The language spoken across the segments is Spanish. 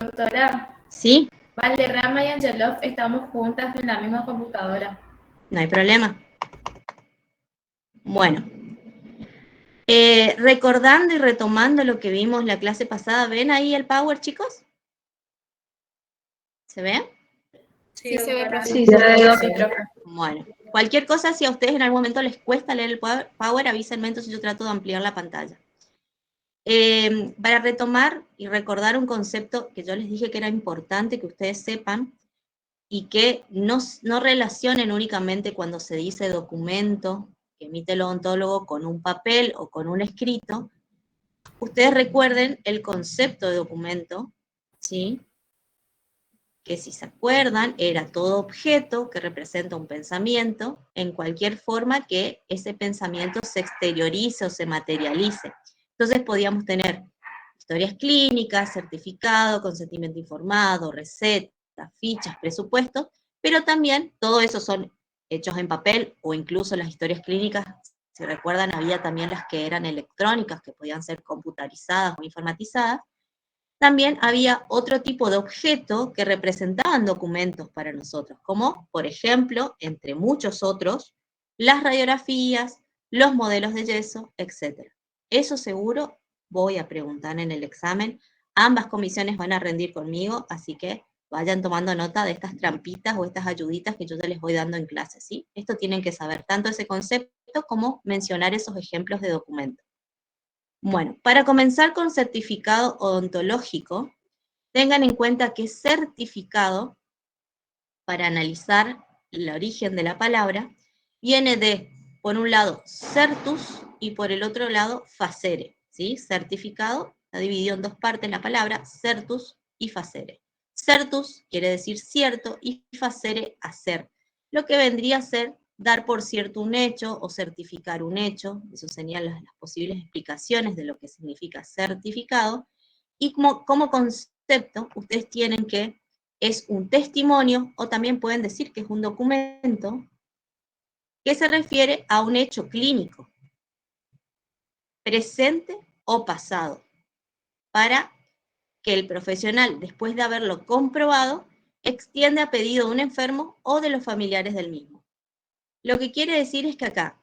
Doctora, ¿Sí? Valderrama y Angelov estamos juntas en la misma computadora. No hay problema. Bueno, recordando y retomando lo que vimos la clase pasada, ¿ven ahí el Power, chicos? ¿Se ve? Sí, se ve, profe. Sí, se ve, Sí, profe. Bueno, cualquier cosa, si a ustedes en algún momento les cuesta leer el Power, avísenme, entonces yo trato de ampliar la pantalla. Para retomar y recordar un concepto que yo les dije que era importante que ustedes sepan y que no relacionen únicamente cuando se dice documento que emite el odontólogo con un papel o con un escrito. Ustedes recuerden el concepto de documento, ¿sí? Que si se acuerdan, era todo objeto que representa un pensamiento en cualquier forma que ese pensamiento se exteriorice o se materialice. Entonces podíamos tener historias clínicas, certificado, consentimiento informado, recetas, fichas, presupuestos, pero también todo eso son hechos en papel o incluso las historias clínicas, si recuerdan, había también las que eran electrónicas, que podían ser computarizadas o informatizadas. También había otro tipo de objeto que representaban documentos para nosotros, como, por ejemplo, entre muchos otros, las radiografías, los modelos de yeso, etc. Eso seguro voy a preguntar en el examen. Ambas comisiones van a rendir conmigo, así que vayan tomando nota de estas trampitas o estas ayuditas que yo ya les voy dando en clase, ¿sí? Esto tienen que saber tanto ese concepto como mencionar esos ejemplos de documentos. Bueno, para comenzar con certificado odontológico, tengan en cuenta que certificado, para analizar el origen de la palabra, viene de, por un lado, certus y por el otro lado, facere. ¿Sí? Certificado está dividido en dos partes la palabra, certus y facere. Certus quiere decir cierto y facere hacer, lo que vendría a ser dar por cierto un hecho o certificar un hecho. Eso serían las posibles explicaciones de lo que significa certificado. Y como concepto, ustedes tienen que es un testimonio, o también pueden decir que es un documento, que se refiere a un hecho clínico, presente o pasado, para que el profesional, después de haberlo comprobado, extiende a pedido de un enfermo o de los familiares del mismo. Lo que quiere decir es que acá,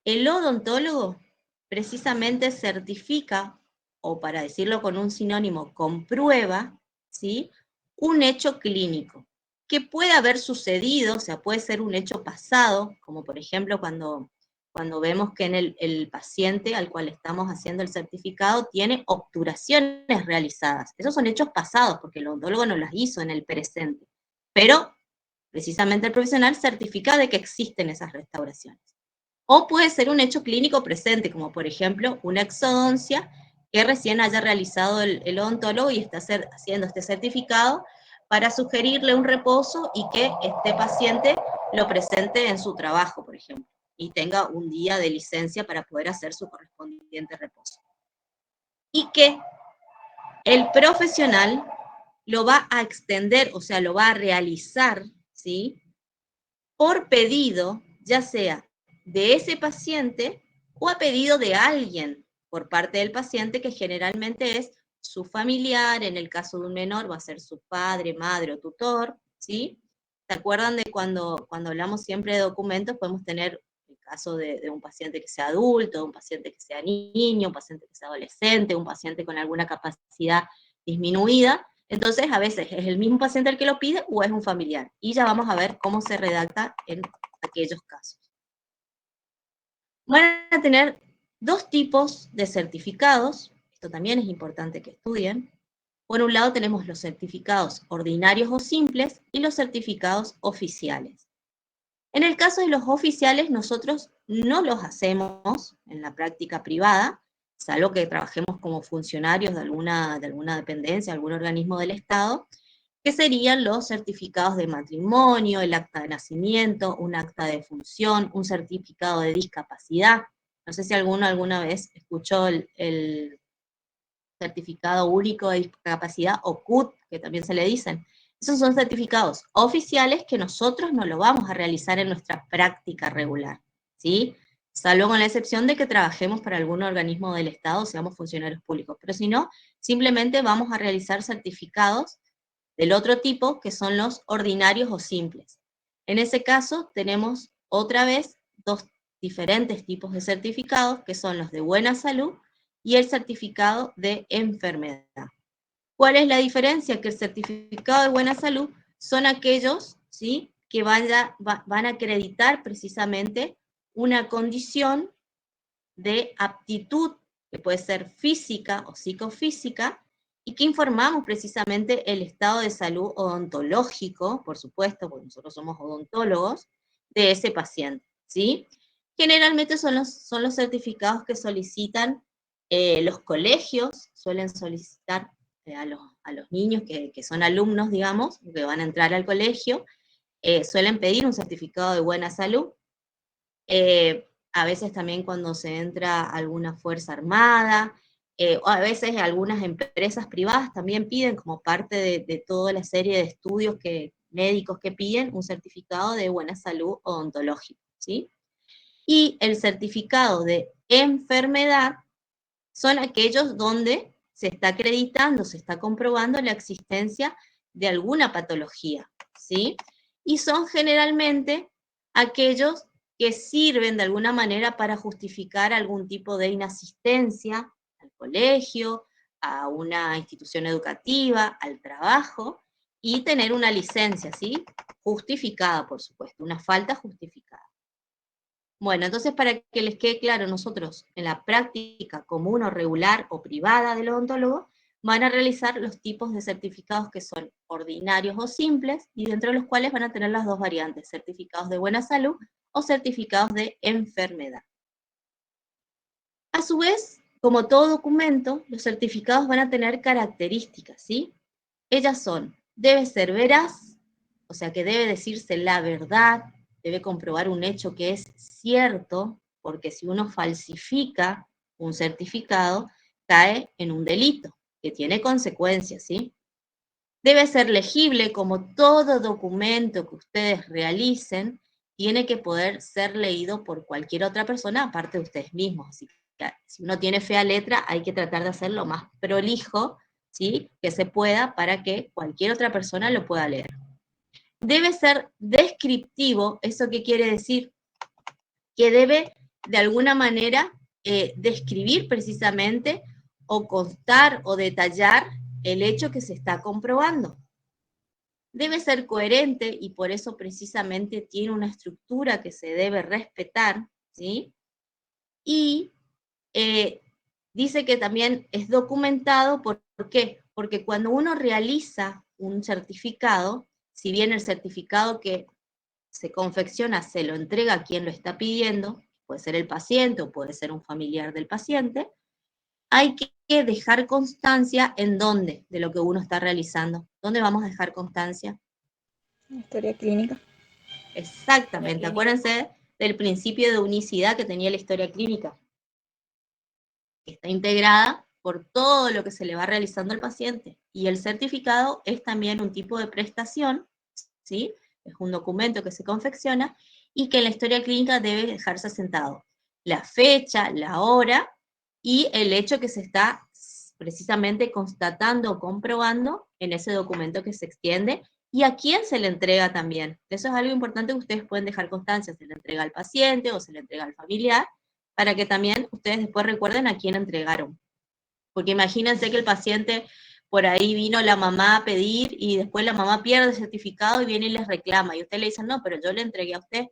el odontólogo precisamente certifica, o para decirlo con un sinónimo, comprueba, ¿sí?, un hecho clínico, que puede haber sucedido, o sea, puede ser un hecho pasado, como por ejemplo cuando vemos que en el paciente al cual estamos haciendo el certificado tiene obturaciones realizadas. Esos son hechos pasados, porque el odontólogo no las hizo en el presente. Pero, precisamente el profesional certifica de que existen esas restauraciones. O puede ser un hecho clínico presente, como por ejemplo una exodoncia que recién haya realizado el odontólogo y está haciendo este certificado para sugerirle un reposo y que este paciente lo presente en su trabajo, por ejemplo, y tenga un día de licencia para poder hacer su correspondiente reposo. Y que el profesional lo va a extender, o sea, lo va a realizar, ¿sí?, por pedido, ya sea de ese paciente o a pedido de alguien por parte del paciente, que generalmente es su familiar. En el caso de un menor va a ser su padre, madre o tutor, ¿sí? ¿Se acuerdan de cuando hablamos siempre de documentos? Podemos tener el caso de un paciente que sea adulto, un paciente que sea niño, un paciente que sea adolescente, un paciente con alguna capacidad disminuida. Entonces, a veces es el mismo paciente el que lo pide o es un familiar. Y ya vamos a ver cómo se redacta en aquellos casos. Van a tener dos tipos de certificados. Esto también es importante que estudien. Por un lado tenemos los certificados ordinarios o simples y los certificados oficiales. En el caso de los oficiales, nosotros no los hacemos en la práctica privada, salvo que trabajemos como funcionarios de alguna dependencia, algún organismo del Estado, que serían los certificados de matrimonio, el acta de nacimiento, un acta de función, un certificado de discapacidad. No sé si alguno alguna vez escuchó el certificado único de discapacidad, o CUT, que también se le dicen. Esos son certificados oficiales que nosotros no lo vamos a realizar en nuestra práctica regular, ¿sí? salvo con la excepción de que trabajemos para algún organismo del Estado, seamos funcionarios públicos. Pero si no, simplemente vamos a realizar certificados del otro tipo, que son los ordinarios o simples. En ese caso, tenemos otra vez dos diferentes tipos de certificados, que son los de buena salud y el certificado de enfermedad. ¿Cuál es la diferencia? Que el certificado de buena salud son aquellos, ¿sí?, que van a acreditar precisamente una condición de aptitud, que puede ser física o psicofísica, y que informamos precisamente el estado de salud odontológico, por supuesto, porque nosotros somos odontólogos, de ese paciente, ¿sí? Generalmente son los certificados que solicitan los colegios, suelen solicitar a los niños que son alumnos, digamos, que van a entrar al colegio, suelen pedir un certificado de buena salud. A veces también cuando se entra a alguna fuerza armada, o a veces algunas empresas privadas también piden, como parte de toda la serie de estudios médicos que piden, un certificado de buena salud odontológica, ¿sí? Y el certificado de enfermedad son aquellos donde se está acreditando, se está comprobando la existencia de alguna patología, ¿sí? Y son generalmente aquellos que sirven de alguna manera para justificar algún tipo de inasistencia al colegio, a una institución educativa, al trabajo, y tener una licencia, ¿sí? Justificada, por supuesto, una falta justificada. Bueno, entonces para que les quede claro, nosotros en la práctica común o regular o privada del odontólogo van a realizar los tipos de certificados que son ordinarios o simples, y dentro de los cuales van a tener las dos variantes, certificados de buena salud o certificados de enfermedad. A su vez, como todo documento, los certificados van a tener características, ¿sí? Ellas son, debe ser veraz, o sea que debe decirse la verdad, debe comprobar un hecho que es cierto, porque si uno falsifica un certificado, cae en un delito, que tiene consecuencias, ¿sí? Debe ser legible, como todo documento que ustedes realicen, tiene que poder ser leído por cualquier otra persona, aparte de ustedes mismos. Así que si uno tiene fea letra, hay que tratar de hacerlo lo más prolijo, ¿sí?, que se pueda, para que cualquier otra persona lo pueda leer. Debe ser descriptivo. ¿Eso qué quiere decir? Que debe, de alguna manera, describir precisamente, o constar o detallar el hecho que se está comprobando. Debe ser coherente, y por eso precisamente tiene una estructura que se debe respetar, ¿sí? Y dice que también es documentado. ¿Por qué? Porque cuando uno realiza un certificado, si bien el certificado que se confecciona se lo entrega a quien lo está pidiendo, puede ser el paciente o puede ser un familiar del paciente, hay que dejar constancia en dónde de lo que uno está realizando. ¿Dónde vamos a dejar constancia? Historia clínica. Exactamente, acuérdense del principio de unicidad que tenía la historia clínica, que está integrada por todo lo que se le va realizando al paciente, y el certificado es también un tipo de prestación, ¿sí? Es un documento que se confecciona y que en la historia clínica debe dejarse asentado la fecha, la hora y el hecho que se está precisamente constatando o comprobando en ese documento que se extiende, y a quién se le entrega también. Eso es algo importante que ustedes pueden dejar constancia: se le entrega al paciente o se le entrega al familiar, para que también ustedes después recuerden a quién entregaron. Porque imagínense que el paciente, por ahí vino la mamá a pedir, y después la mamá pierde el certificado y viene y les reclama, y usted le dice, no, pero yo le entregué a usted.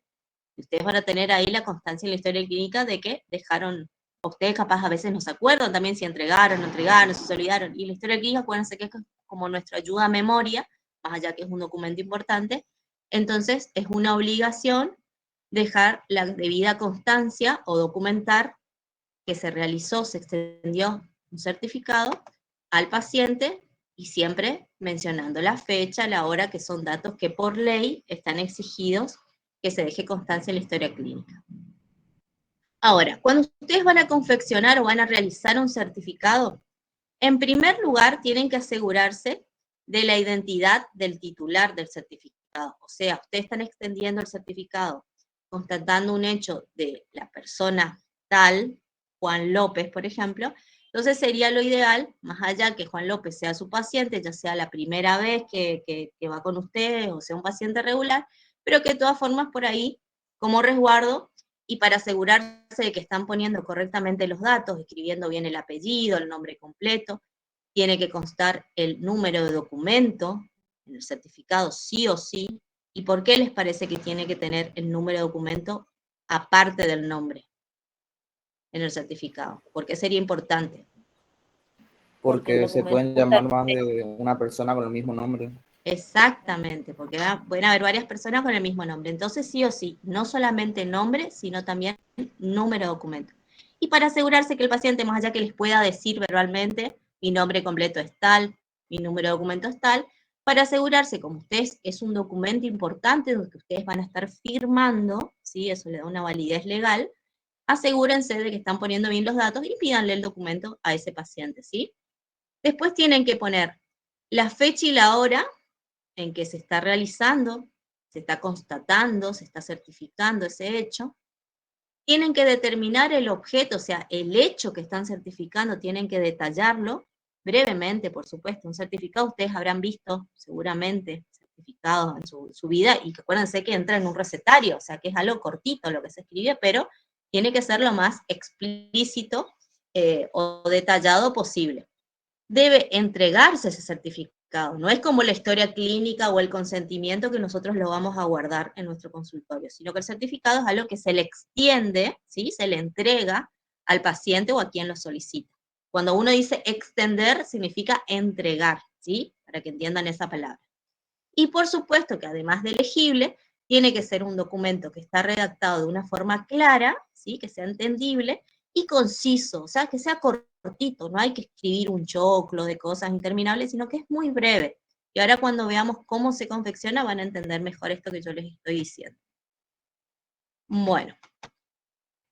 Y ustedes van a tener ahí la constancia en la historia clínica de que dejaron. Ustedes capaz a veces no se acuerdan también si entregaron, no entregaron, si se olvidaron. Y la historia clínica, acuérdense que es como nuestra ayuda a memoria, más allá que es un documento importante. Entonces es una obligación dejar la debida constancia o documentar que se realizó, se extendió un certificado al paciente, y siempre mencionando la fecha, la hora, que son datos que por ley están exigidos que se deje constancia en la historia clínica. Ahora, cuando ustedes van a confeccionar o van a realizar un certificado, en primer lugar tienen que asegurarse de la identidad del titular del certificado. O sea, ustedes están extendiendo el certificado constatando un hecho de la persona tal, Juan López, por ejemplo, entonces sería lo ideal, más allá que Juan López sea su paciente, ya sea la primera vez que va con usted o sea un paciente regular, pero que de todas formas por ahí, como resguardo, y para asegurarse de que están poniendo correctamente los datos, escribiendo bien el apellido, el nombre completo, tiene que constar el número de documento en el certificado sí o sí. ¿Y por qué les parece que tiene que tener el número de documento aparte del nombre en el certificado? ¿Por qué sería importante? Porque se pueden llamar más de una persona con el mismo nombre. Exactamente, porque pueden haber varias personas con el mismo nombre. Entonces, sí o sí, no solamente nombre, sino también número de documento. Y para asegurarse que el paciente, más allá que les pueda decir verbalmente, mi nombre completo es tal, mi número de documento es tal, para asegurarse, como ustedes, es un documento importante donde ustedes van a estar firmando, ¿sí? Eso le da una validez legal, asegúrense de que están poniendo bien los datos y pídanle el documento a ese paciente, ¿sí? Después tienen que poner la fecha y la hora en que se está realizando, se está constatando, se está certificando ese hecho. Tienen que determinar el objeto, o sea, el hecho que están certificando, tienen que detallarlo brevemente, por supuesto. Un certificado ustedes habrán visto seguramente certificados en su vida, y que acuérdense que entra en un recetario, o sea, que es algo cortito lo que se escribe, pero tiene que ser lo más explícito o detallado posible. Debe entregarse ese certificado. No es como la historia clínica o el consentimiento que nosotros lo vamos a guardar en nuestro consultorio, sino que el certificado es algo que se le extiende, ¿sí? Se le entrega al paciente o a quien lo solicita. Cuando uno dice extender, significa entregar, ¿sí? Para que entiendan esa palabra. Y por supuesto que además de legible, tiene que ser un documento que está redactado de una forma clara, ¿sí? Que sea entendible y conciso, o sea, que sea cortito, no hay que escribir un choclo de cosas interminables, sino que es muy breve. Y ahora cuando veamos cómo se confecciona van a entender mejor esto que yo les estoy diciendo. Bueno,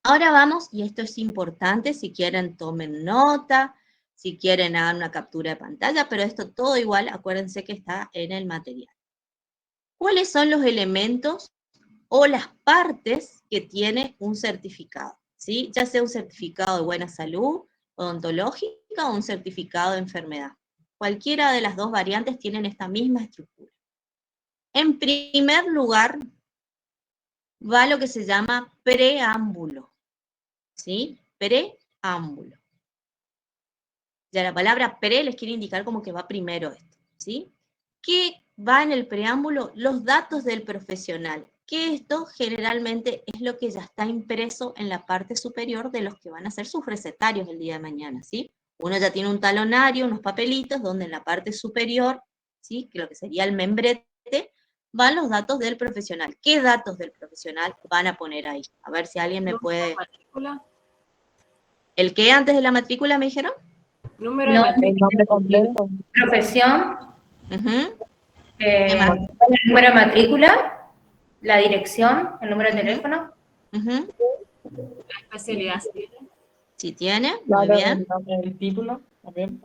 ahora vamos, y esto es importante, si quieren tomen nota, si quieren hagan una captura de pantalla, pero esto todo igual, acuérdense que está en el material. ¿Cuáles son los elementos o las partes que tiene un certificado? ¿Sí? Ya sea un certificado de buena salud, odontológica o un certificado de enfermedad. Cualquiera de las dos variantes tienen esta misma estructura. En primer lugar, va lo que se llama preámbulo. ¿Sí? Preámbulo. Ya la palabra pre les quiere indicar como que va primero esto. ¿Sí? ¿Qué va en el preámbulo? Los datos del profesional, que esto generalmente es lo que ya está impreso en la parte superior de los que van a ser sus recetarios el día de mañana, ¿sí? Uno ya tiene un talonario, unos papelitos, donde en la parte superior, ¿sí? Que lo que sería el membrete, van los datos del profesional. ¿Qué datos del profesional van a poner ahí? A ver si alguien me puede... Matrícula. ¿El qué antes de la matrícula me dijeron? Número de No, matrícula. El nombre completo. profesión, Uh-huh. ¿Qué más? el número de matrícula, la dirección, el número de teléfono. Uh-huh. La especialidad. Si tiene, muy Claro, bien. el nombre del título también.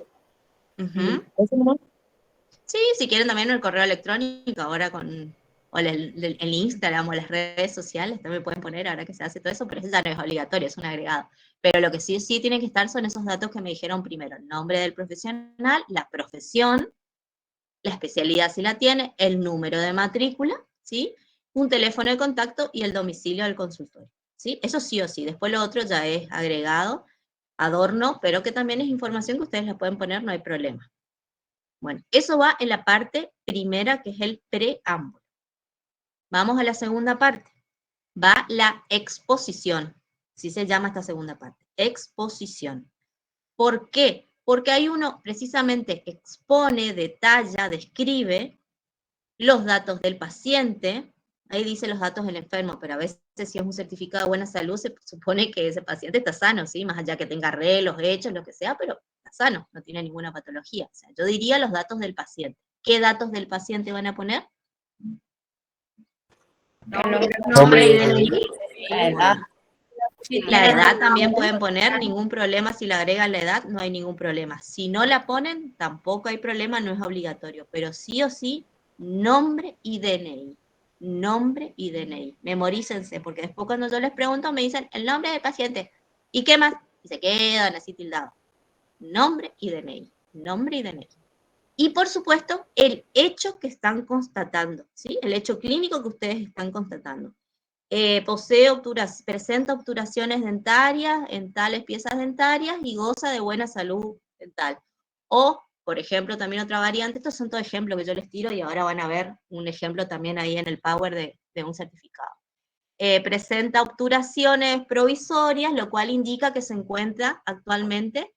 Uh-huh. ¿Eso nomás? Sí, si quieren también el correo electrónico, ahora con o el Instagram o las redes sociales, también pueden poner ahora que se hace todo eso, pero eso ya no es obligatorio, es un agregado. Pero lo que sí tiene que estar son esos datos que me dijeron primero, el nombre del profesional, la profesión, la especialidad si la tiene, el número de matrícula, ¿sí? Un teléfono de contacto y el domicilio del consultorio, ¿sí? Eso sí o sí, después lo otro ya es agregado, adorno, pero que también es información que ustedes la pueden poner, no hay problema. Bueno, eso va en la parte primera, que es el preámbulo. Vamos a la segunda parte. Va la exposición. Así se llama esta segunda parte. Exposición. ¿Por qué? Porque ahí uno precisamente expone, detalla, describe los datos del paciente. Ahí dice los datos del enfermo, pero a veces si es un certificado de buena salud, se supone que ese paciente está sano, ¿sí? Más allá que tenga arreglos, hechos, lo que sea, pero sano, no tiene ninguna patología. O sea, yo diría los datos del paciente. ¿Qué datos del paciente van a poner? Nombre y DNI. La edad. La edad también pueden poner, ningún problema, si le agregan la edad, no hay ningún problema. Si no la ponen, tampoco hay problema, no es obligatorio, pero sí o sí, nombre y DNI. nombre y DNI. Memorícense, porque después cuando yo les pregunto me dicen el nombre del paciente. ¿Y qué más? Y se quedan así tildados. Nombre y DNI. Nombre y DNI. Y por supuesto, el hecho que están constatando, ¿sí? El hecho clínico que ustedes están constatando. Presenta obturaciones dentarias en tales piezas dentarias y goza de buena salud dental. O, por ejemplo, también otra variante, estos son todos ejemplos que yo les tiro y ahora van a ver un ejemplo también ahí en el Power de un certificado. Presenta obturaciones provisorias, lo cual indica que se encuentra actualmente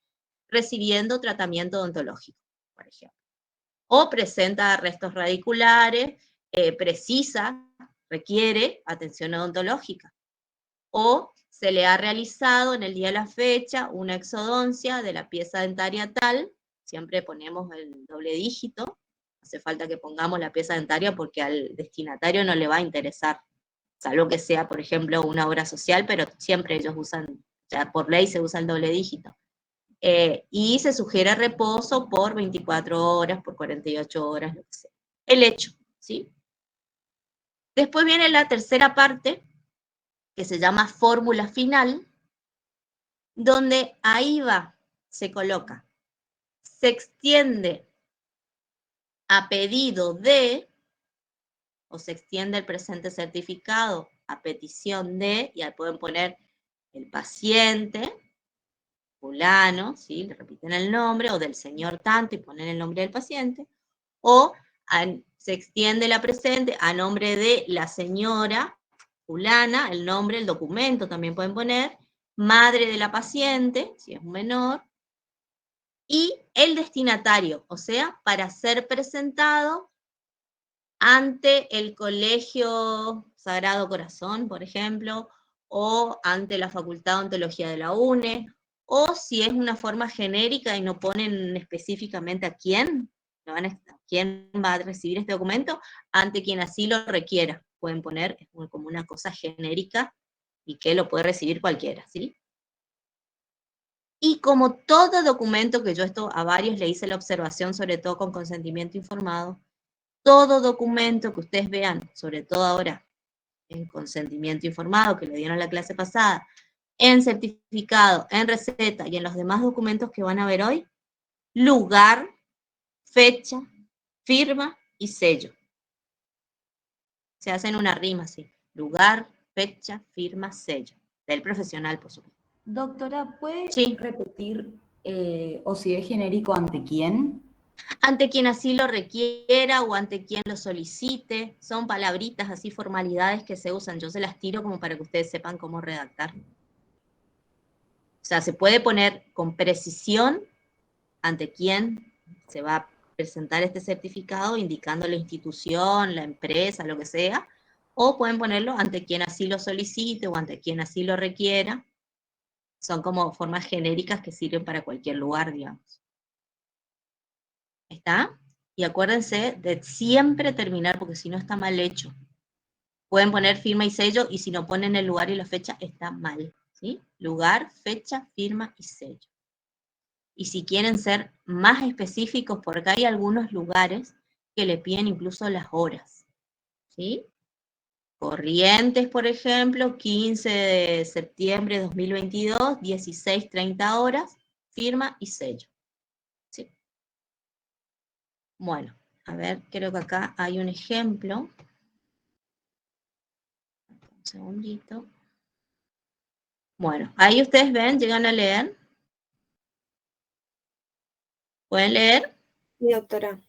recibiendo tratamiento odontológico, por ejemplo. O presenta restos radiculares, requiere atención odontológica. O se le ha realizado en el día de la fecha una exodoncia de la pieza dentaria tal, siempre ponemos el doble dígito, hace falta que pongamos la pieza dentaria porque al destinatario no le va a interesar, salvo que sea, por ejemplo, una obra social, pero siempre ellos usan, ya por ley se usa el doble dígito. Y se sugiere reposo por 24 horas, por 48 horas, lo que sea. El hecho, ¿sí? Después viene la tercera parte, que se llama fórmula final, donde ahí se coloca, se extiende a pedido de, o se extiende el presente certificado a petición de, y ahí pueden poner el paciente, fulano, ¿sí? Le repiten el nombre, o del señor tanto y ponen el nombre del paciente, o se extiende la presente a nombre de la señora fulana, el nombre, el documento también pueden poner, madre de la paciente, si es un menor, y el destinatario, o sea, para ser presentado ante el Colegio Sagrado Corazón, por ejemplo, o ante la Facultad de Odontología de la UNE, o si es una forma genérica y no ponen específicamente a quién va a recibir este documento, ante quien así lo requiera. Pueden poner como una cosa genérica y que lo puede recibir cualquiera, ¿sí? Y como todo documento, que yo esto a varios le hice la observación, sobre todo con consentimiento informado, todo documento que ustedes vean, sobre todo ahora en consentimiento informado, que le dieron la clase pasada, en certificado, en receta y en los demás documentos que van a ver hoy, lugar, fecha, firma y sello. Se hacen una rima así, lugar, fecha, firma, sello, del profesional, por supuesto. Doctora, ¿puede Sí. repetir o si es genérico ante quién? Ante quien así lo requiera o ante quien lo solicite. Son palabritas así, formalidades que se usan. Yo se las tiro como para que ustedes sepan cómo redactar. O sea, se puede poner con precisión ante quién se va a presentar este certificado, indicando la institución, la empresa, lo que sea, o pueden ponerlo ante quien así lo solicite o ante quien así lo requiera. Son como formas genéricas que sirven para cualquier lugar, digamos. ¿Está? Y acuérdense de siempre terminar, porque si no está mal hecho. Pueden poner firma y sello, y si no ponen el lugar y la fecha, está mal. ¿Sí? Lugar, fecha, firma y sello. Y si quieren ser más específicos, porque hay algunos lugares que le piden incluso las horas. ¿Sí? Corrientes, por ejemplo, 15 de septiembre de 2022, 16:30 horas, firma y sello. ¿Sí? Bueno, a ver, creo que acá hay un ejemplo. Un segundito. Bueno, ahí ustedes ven, llegan a leer. ¿Pueden leer? Sí, doctora.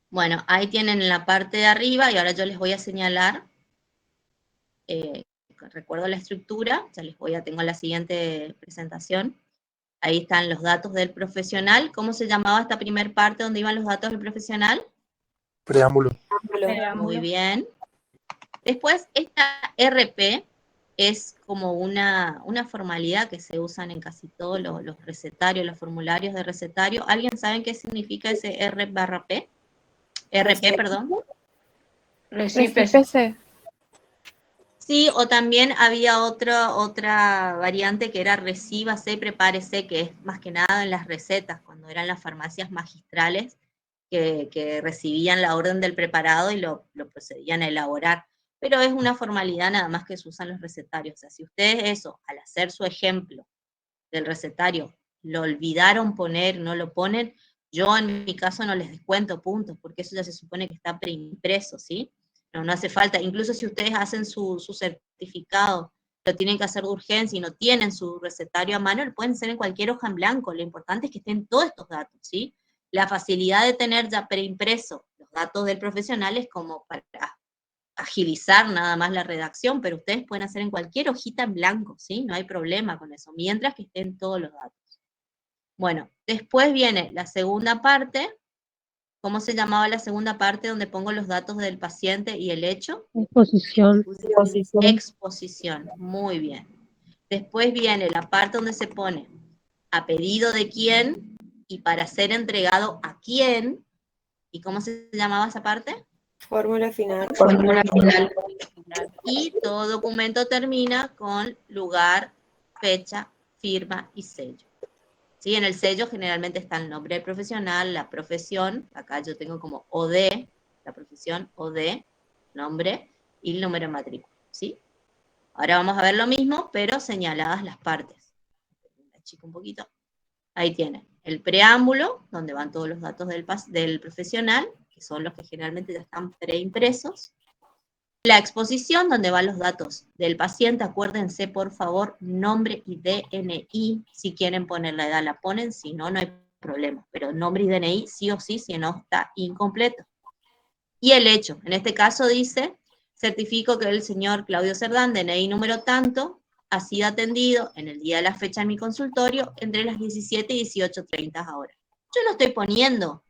Bueno, ahí tienen en la parte de arriba, y ahora yo les voy a señalar, recuerdo la estructura, ya tengo la siguiente presentación. Ahí están los datos del profesional. ¿Cómo se llamaba esta primer parte donde iban los datos del profesional? Preámbulo. Muy bien. Después, esta RP es como una formalidad que se usan en casi todos los recetarios, los formularios de recetario. ¿Alguien sabe qué significa ese R/P? RP, perdón. RPC. Sí, o también había otra variante que era recíbase, prepárese, que es más que nada en las recetas, cuando eran las farmacias magistrales que recibían la orden del preparado y lo procedían a elaborar. pero es una formalidad nada más que se usan los recetarios. O sea, si ustedes eso, al hacer su ejemplo del recetario, lo olvidaron poner, no lo ponen, yo en mi caso no les descuento puntos, porque eso ya se supone que está preimpreso, ¿sí? No hace falta, incluso si ustedes hacen su certificado, lo tienen que hacer de urgencia y no tienen su recetario a mano, lo pueden hacer en cualquier hoja en blanco, lo importante es que estén todos estos datos, ¿sí? La facilidad de tener ya preimpreso los datos del profesional es como para agilizar nada más la redacción, pero ustedes pueden hacer en cualquier hojita en blanco, ¿sí? No hay problema con eso, mientras que estén todos los datos. Bueno, después viene la segunda parte. ¿Cómo se llamaba la segunda parte donde pongo los datos del paciente y el hecho? Exposición. Exposición, muy bien. Después viene la parte donde se pone a pedido de quién y para ser entregado a quién. ¿Y cómo se llamaba esa parte? Fórmula final. Fórmula final. Y todo documento termina con lugar, fecha, firma y sello. ¿Sí? En el sello generalmente está el nombre del profesional, la profesión, acá yo tengo como OD, la profesión OD, nombre y el número de matrícula. ¿Sí? Ahora vamos a ver lo mismo, pero señaladas las partes. Achico un poquito. Ahí tienen el preámbulo, donde van todos los datos del profesional, que son los que generalmente ya están preimpresos. La exposición, donde van los datos del paciente, acuérdense por favor, nombre y DNI, si quieren poner la edad la ponen, si no, no hay problema, pero nombre y DNI sí o sí, si no está incompleto. Y el hecho, en este caso dice, certifico que el señor Claudio Cerdán, DNI número tanto, ha sido atendido en el día de la fecha en mi consultorio entre las 17 y 18:30 horas. Yo no estoy poniendo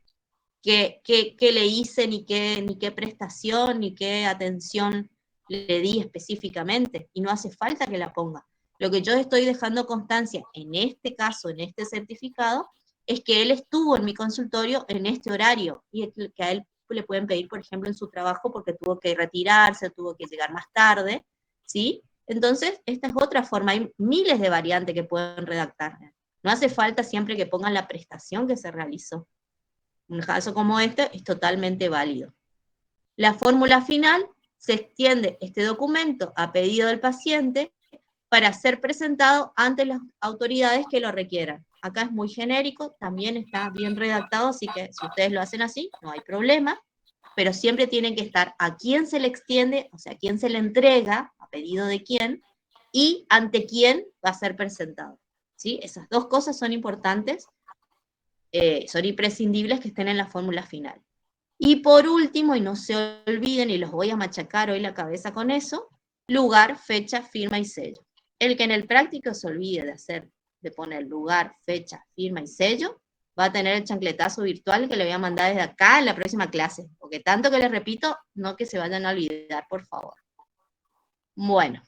qué le hice, ni qué prestación, ni qué atención le di específicamente, y no hace falta que la ponga. Lo que yo estoy dejando constancia, en este caso, en este certificado, es que él estuvo en mi consultorio en este horario, y que a él le pueden pedir, por ejemplo, en su trabajo, porque tuvo que retirarse, tuvo que llegar más tarde, ¿sí? Entonces, esta es otra forma, hay miles de variantes que pueden redactar. No hace falta siempre que pongan la prestación que se realizó. Un caso como este es totalmente válido. La fórmula final, se extiende este documento a pedido del paciente para ser presentado ante las autoridades que lo requieran. Acá es muy genérico, también está bien redactado, así que si ustedes lo hacen así, no hay problema, pero siempre tienen que estar a quién se le extiende, o sea, a quién se le entrega, a pedido de quién, y ante quién va a ser presentado. ¿Sí? Esas dos cosas son importantes, son imprescindibles que estén en la fórmula final. Y por último, y no se olviden, y los voy a machacar hoy la cabeza con eso, lugar, fecha, firma y sello. El que en el práctico se olvide de poner lugar, fecha, firma y sello, va a tener el chancletazo virtual que le voy a mandar desde acá en la próxima clase, porque tanto que les repito, no que se vayan a olvidar, por favor. Bueno,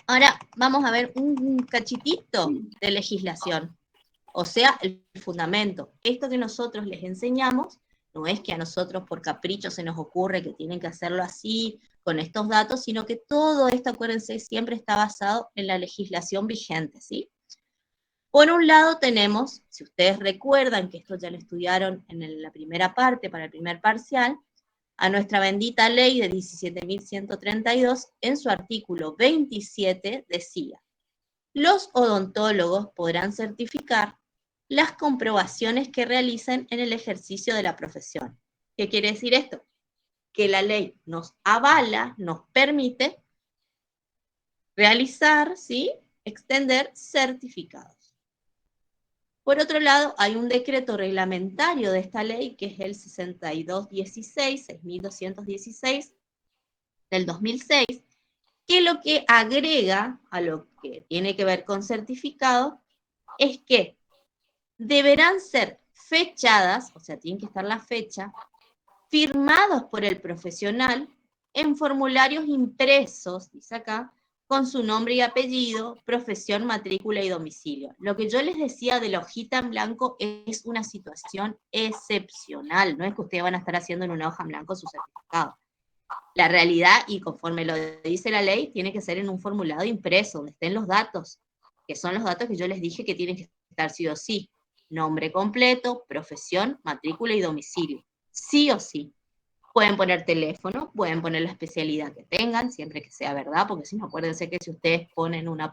ahora vamos a ver un cachitito de legislación, o sea, el fundamento. Esto que nosotros les enseñamos, no es que a nosotros por capricho se nos ocurre que tienen que hacerlo así, con estos datos, sino que todo esto, acuérdense, siempre está basado en la legislación vigente, ¿sí? Por un lado tenemos, si ustedes recuerdan que esto ya lo estudiaron en la primera parte, para el primer parcial, a nuestra bendita ley de 17.132, en su artículo 27 decía: los odontólogos podrán certificar las comprobaciones que realicen en el ejercicio de la profesión. ¿Qué quiere decir esto? Que la ley nos avala, nos permite realizar, ¿sí?, extender certificados. Por otro lado, hay un decreto reglamentario de esta ley, que es el 6216 del 2006, que lo que agrega a lo que tiene que ver con certificado es que deberán ser fechadas, o sea, tienen que estar la fecha, firmados por el profesional en formularios impresos, dice acá, con su nombre y apellido, profesión, matrícula y domicilio. Lo que yo les decía de la hojita en blanco es una situación excepcional, no es que ustedes van a estar haciendo en una hoja en blanco su certificado. La realidad, y conforme lo dice la ley, tiene que ser en un formulario impreso, donde estén los datos, que son los datos que yo les dije que tienen que estar sí o sí. Nombre completo, profesión, matrícula y domicilio. Sí o sí. Pueden poner teléfono, pueden poner la especialidad que tengan, siempre que sea verdad, porque si no, acuérdense que si ustedes ponen una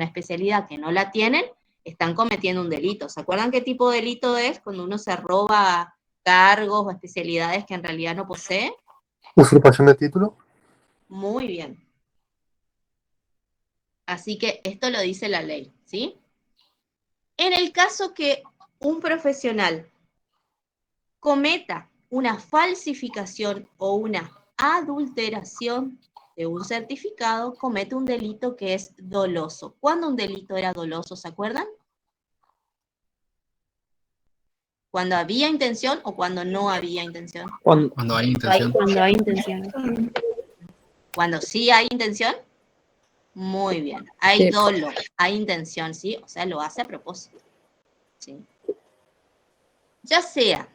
especialidad que no la tienen, están cometiendo un delito. ¿Se acuerdan qué tipo de delito es cuando uno se roba cargos o especialidades que en realidad no posee? ¿Usurpación de título? Muy bien. Así que esto lo dice la ley, ¿sí? En el caso que un profesional cometa una falsificación o una adulteración de un certificado, comete un delito que es doloso. ¿Cuándo un delito era doloso? ¿Se acuerdan? ¿Cuando había intención o cuando no había intención? Cuando hay intención. Cuando hay intención. Cuando sí hay intención. Muy bien. Hay dolo, hay intención, ¿sí? O sea, lo hace a propósito. ¿Sí? Ya sea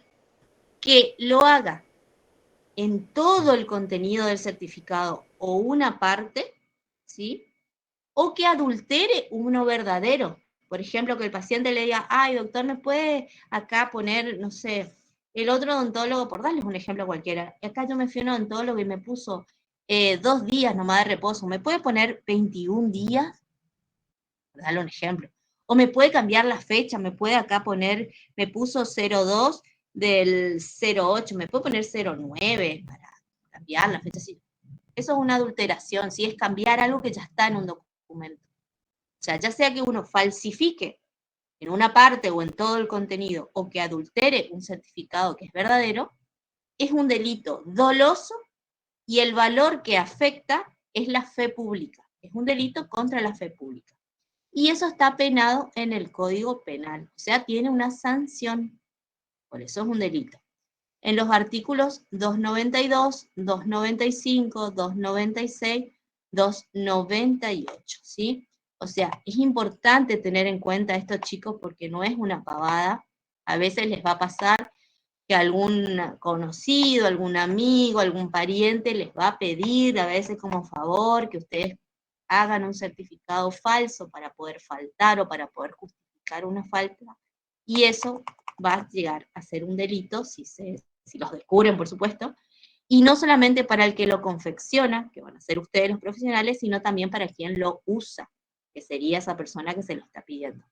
que lo haga en todo el contenido del certificado o una parte, ¿sí? O que adultere uno verdadero. Por ejemplo, que el paciente le diga, ay, doctor, ¿me puede acá poner, no sé, el otro odontólogo, por darles un ejemplo cualquiera? Acá yo me fui a un odontólogo y me puso 2 días nomás de reposo. ¿Me puede poner 21 días? Por darle un ejemplo. O me puede cambiar la fecha, me puede acá poner, me puso 02 del 08, me puede poner 09 para cambiar la fecha. Sí. Eso es una adulteración, ¿sí? Es cambiar algo que ya está en un documento. O sea, ya sea que uno falsifique en una parte o en todo el contenido, o que adultere un certificado que es verdadero, es un delito doloso y el valor que afecta es la fe pública. Es un delito contra la fe pública. Y eso está penado en el Código Penal. O sea, tiene una sanción. Por eso es un delito. En los artículos 292, 295, 296, 298, ¿sí? O sea, es importante tener en cuenta esto, chicos, porque no es una pavada. A veces les va a pasar que algún conocido, algún amigo, algún pariente les va a pedir, a veces como favor, que ustedes hagan un certificado falso para poder faltar o para poder justificar una falta, y eso va a llegar a ser un delito si los descubren, por supuesto, y no solamente para el que lo confecciona, que van a ser ustedes los profesionales, sino también para quien lo usa, que sería esa persona que se lo está pidiendo.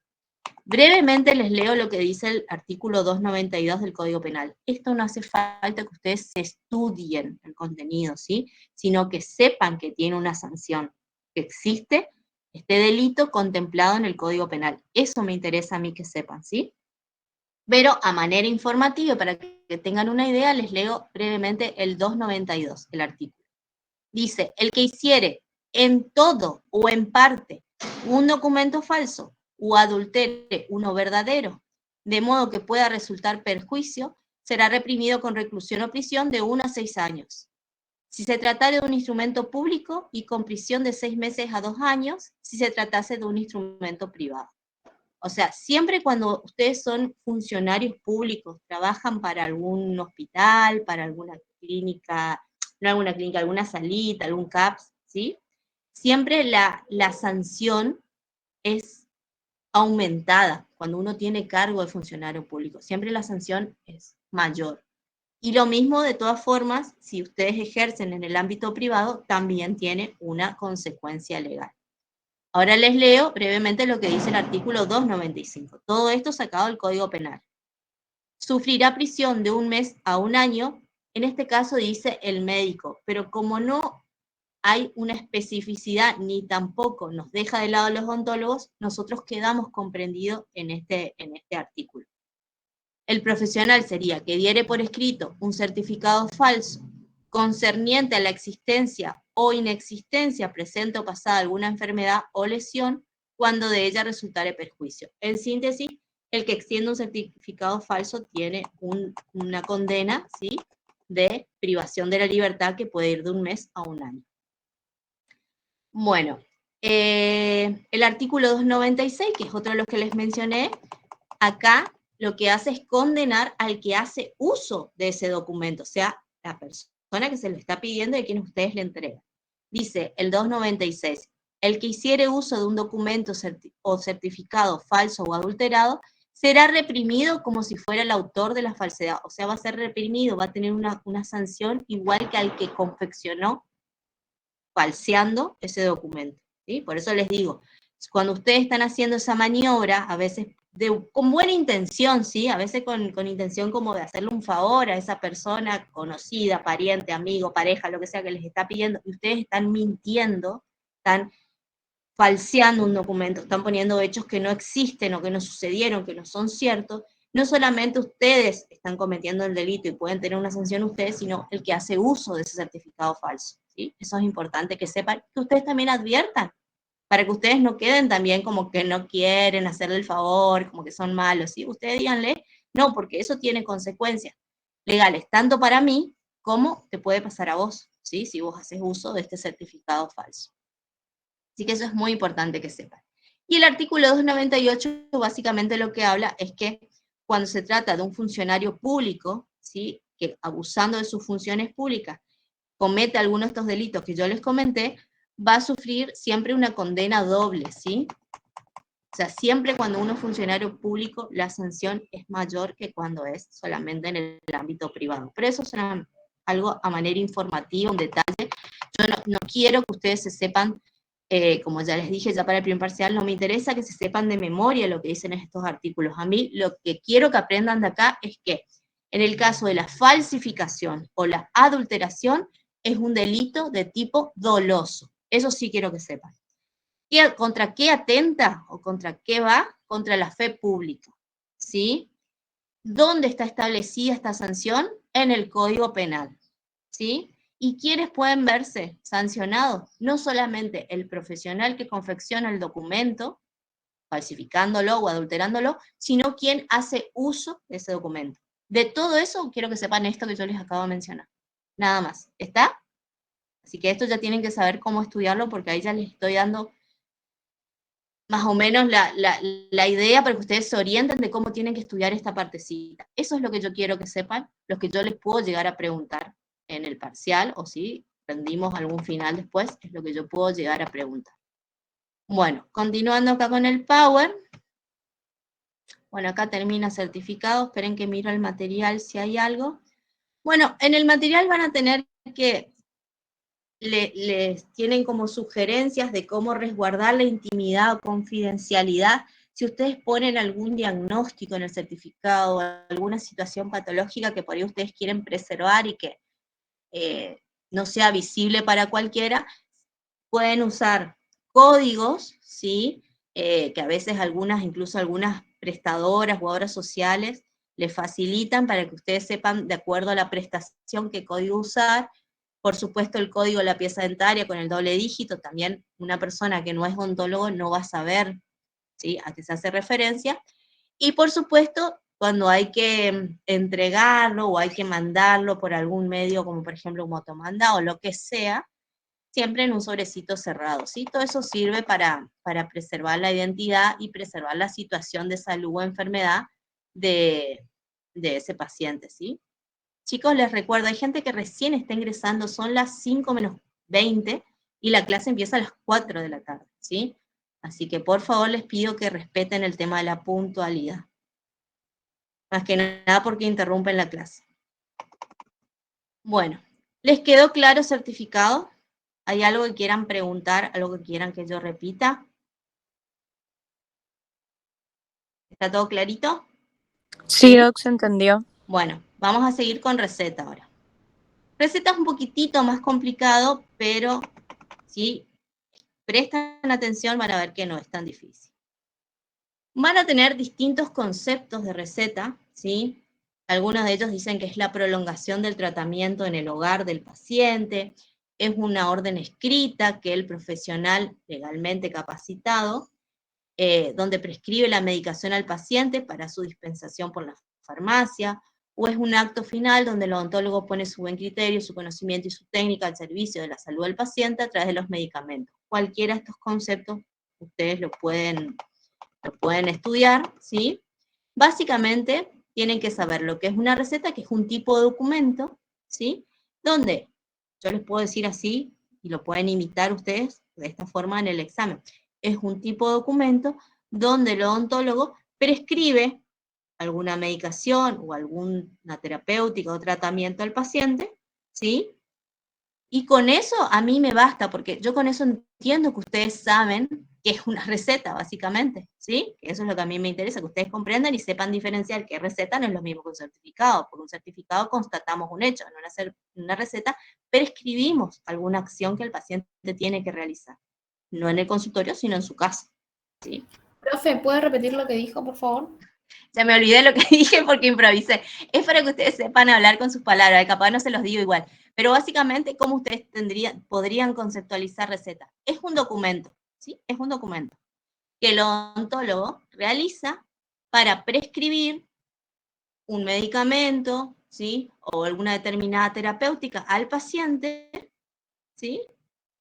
Brevemente les leo lo que dice el artículo 292 del Código Penal. Esto no hace falta que ustedes estudien el contenido, ¿sí? Sino que sepan que tiene una sanción, que existe este delito contemplado en el Código Penal. Eso me interesa a mí que sepan, ¿sí? Pero a manera informativa, para que tengan una idea, les leo brevemente el 292, el artículo. Dice, el que hiciere en todo o en parte un documento falso o adultere uno verdadero, de modo que pueda resultar perjuicio, será reprimido con reclusión o prisión de 1 a 6 años. Si se tratare de un instrumento público, y con prisión de 6 meses a 2 años, si se tratase de un instrumento privado. O sea, siempre cuando ustedes son funcionarios públicos, trabajan para algún hospital, para alguna clínica, no alguna clínica, alguna salita, algún CAPS, ¿sí? Siempre la sanción es aumentada cuando uno tiene cargo de funcionario público. Siempre la sanción es mayor. Y lo mismo, de todas formas, si ustedes ejercen en el ámbito privado, también tiene una consecuencia legal. Ahora les leo brevemente lo que dice el artículo 295. Todo esto sacado del Código Penal. Sufrirá prisión de 1 mes a 1 año, en este caso dice el médico, pero como no hay una especificidad ni tampoco nos deja de lado los odontólogos, nosotros quedamos comprendidos en este artículo. El profesional sería que diere por escrito un certificado falso concerniente a la existencia o inexistencia presente o pasada de alguna enfermedad o lesión cuando de ella resultare perjuicio. En síntesis, el que extiende un certificado falso tiene una condena, ¿sí?, de privación de la libertad que puede ir de 1 mes a 1 año. Bueno, el artículo 296, que es otro de los que les mencioné, acá lo que hace es condenar al que hace uso de ese documento, o sea, la persona que se lo está pidiendo y a quien ustedes le entregan. Dice el 296, el que hiciere uso de un documento o certificado falso o adulterado será reprimido como si fuera el autor de la falsedad. O sea, va a ser reprimido, va a tener una sanción igual que al que confeccionó falseando ese documento, ¿sí? Por eso les digo, cuando ustedes están haciendo esa maniobra, a veces con buena intención, ¿sí? A veces con intención como de hacerle un favor a esa persona conocida, pariente, amigo, pareja, lo que sea que les está pidiendo, y ustedes están mintiendo, están falseando un documento, están poniendo hechos que no existen o que no sucedieron, que no son ciertos, no solamente ustedes están cometiendo el delito y pueden tener una sanción ustedes, sino el que hace uso de ese certificado falso, ¿sí? Eso es importante que sepan, que ustedes también adviertan, para que ustedes no queden también como que no quieren hacerle el favor, como que son malos, ¿sí? Ustedes díganle, no, porque eso tiene consecuencias legales, tanto para mí como te puede pasar a vos, ¿sí? Si vos haces uso de este certificado falso. Así que eso es muy importante que sepan. Y el artículo 298 básicamente lo que habla es que cuando se trata de un funcionario público, ¿sí? Que abusando de sus funciones públicas comete alguno de estos delitos que yo les comenté, va a sufrir siempre una condena doble, ¿sí? O sea, siempre cuando uno es funcionario público, la sanción es mayor que cuando es solamente en el ámbito privado. Pero eso es algo a manera informativa, un detalle. Yo no quiero que ustedes se sepan, como ya les dije ya para el primer parcial, no me interesa que se sepan de memoria lo que dicen estos artículos. A mí lo que quiero que aprendan de acá es que en el caso de la falsificación o la adulteración, es un delito de tipo doloso. Eso sí quiero que sepan. ¿Contra qué atenta o contra qué va? Contra la fe pública, ¿sí? ¿Dónde está establecida esta sanción? En el Código Penal, ¿sí? ¿Y quiénes pueden verse sancionados? No solamente el profesional que confecciona el documento, falsificándolo o adulterándolo, sino quien hace uso de ese documento. De todo eso, quiero que sepan esto que yo les acabo de mencionar. Nada más. ¿Está? Así que esto ya tienen que saber cómo estudiarlo, porque ahí ya les estoy dando más o menos la idea para que ustedes se orienten de cómo tienen que estudiar esta partecita. Eso es lo que yo quiero que sepan, lo que yo les puedo llegar a preguntar en el parcial, o si rendimos algún final después, es lo que yo puedo llegar a preguntar. Bueno, continuando acá con el Power. Bueno, acá termina certificado, esperen que miro el material si hay algo. Bueno, en el material van a tener que, les tienen como sugerencias de cómo resguardar la intimidad o confidencialidad. Si ustedes ponen algún diagnóstico en el certificado, alguna situación patológica que por ahí ustedes quieren preservar y que no sea visible para cualquiera, pueden usar códigos, ¿sí? Que a veces incluso algunas prestadoras o obras sociales les facilitan para que ustedes sepan, de acuerdo a la prestación, qué código usar. Por supuesto, el código de la pieza dentaria con el doble dígito, también una persona que no es odontólogo no va a saber, ¿sí?, a qué se hace referencia. Y por supuesto, cuando hay que entregarlo o hay que mandarlo por algún medio, como por ejemplo un motomanda o lo que sea, siempre en un sobrecito cerrado, ¿sí? Todo eso sirve para preservar la identidad y preservar la situación de salud o enfermedad de ese paciente, ¿sí? Chicos, les recuerdo, hay gente que recién está ingresando, son las 5 menos 20 y la clase empieza a las 4 de la tarde, ¿sí? Así que por favor les pido que respeten el tema de la puntualidad. Más que nada porque interrumpen la clase. Bueno, ¿les quedó claro certificado? ¿Hay algo que quieran preguntar, algo que quieran que yo repita? ¿Está todo clarito? Sí, Doc, se entendió. Bueno, vamos a seguir con receta ahora. Receta es un poquitito más complicado, pero si prestan atención van a ver que no es tan difícil. Van a tener distintos conceptos de receta, ¿sí? Algunos de ellos dicen que es la prolongación del tratamiento en el hogar del paciente, es una orden escrita que el profesional legalmente capacitado, donde prescribe la medicación al paciente para su dispensación por la farmacia, o es un acto final donde el odontólogo pone su buen criterio, su conocimiento y su técnica al servicio de la salud del paciente a través de los medicamentos. Cualquiera de estos conceptos ustedes lo pueden estudiar, ¿sí? Básicamente tienen que saber lo que es una receta, que es un tipo de documento, ¿sí? Donde yo les puedo decir así, y lo pueden imitar ustedes de esta forma en el examen. Es un tipo de documento donde el odontólogo prescribe alguna medicación o alguna terapéutica o tratamiento al paciente, ¿sí? Y con eso a mí me basta, porque yo con eso entiendo que ustedes saben que es una receta, básicamente, ¿sí? Eso es lo que a mí me interesa, que ustedes comprendan y sepan diferenciar que receta no es lo mismo que un certificado, porque un certificado constatamos un hecho, en una receta prescribimos alguna acción que el paciente tiene que realizar, no en el consultorio, sino en su casa, ¿sí? Profe, ¿puede repetir lo que dijo, por favor? Ya me olvidé lo que dije porque improvisé. Es para que ustedes sepan hablar con sus palabras, capaz no se los digo igual. Pero básicamente, ¿cómo ustedes podrían conceptualizar receta? Es un documento, ¿sí? Es un documento que el odontólogo realiza para prescribir un medicamento, ¿sí? O alguna determinada terapéutica al paciente, ¿sí?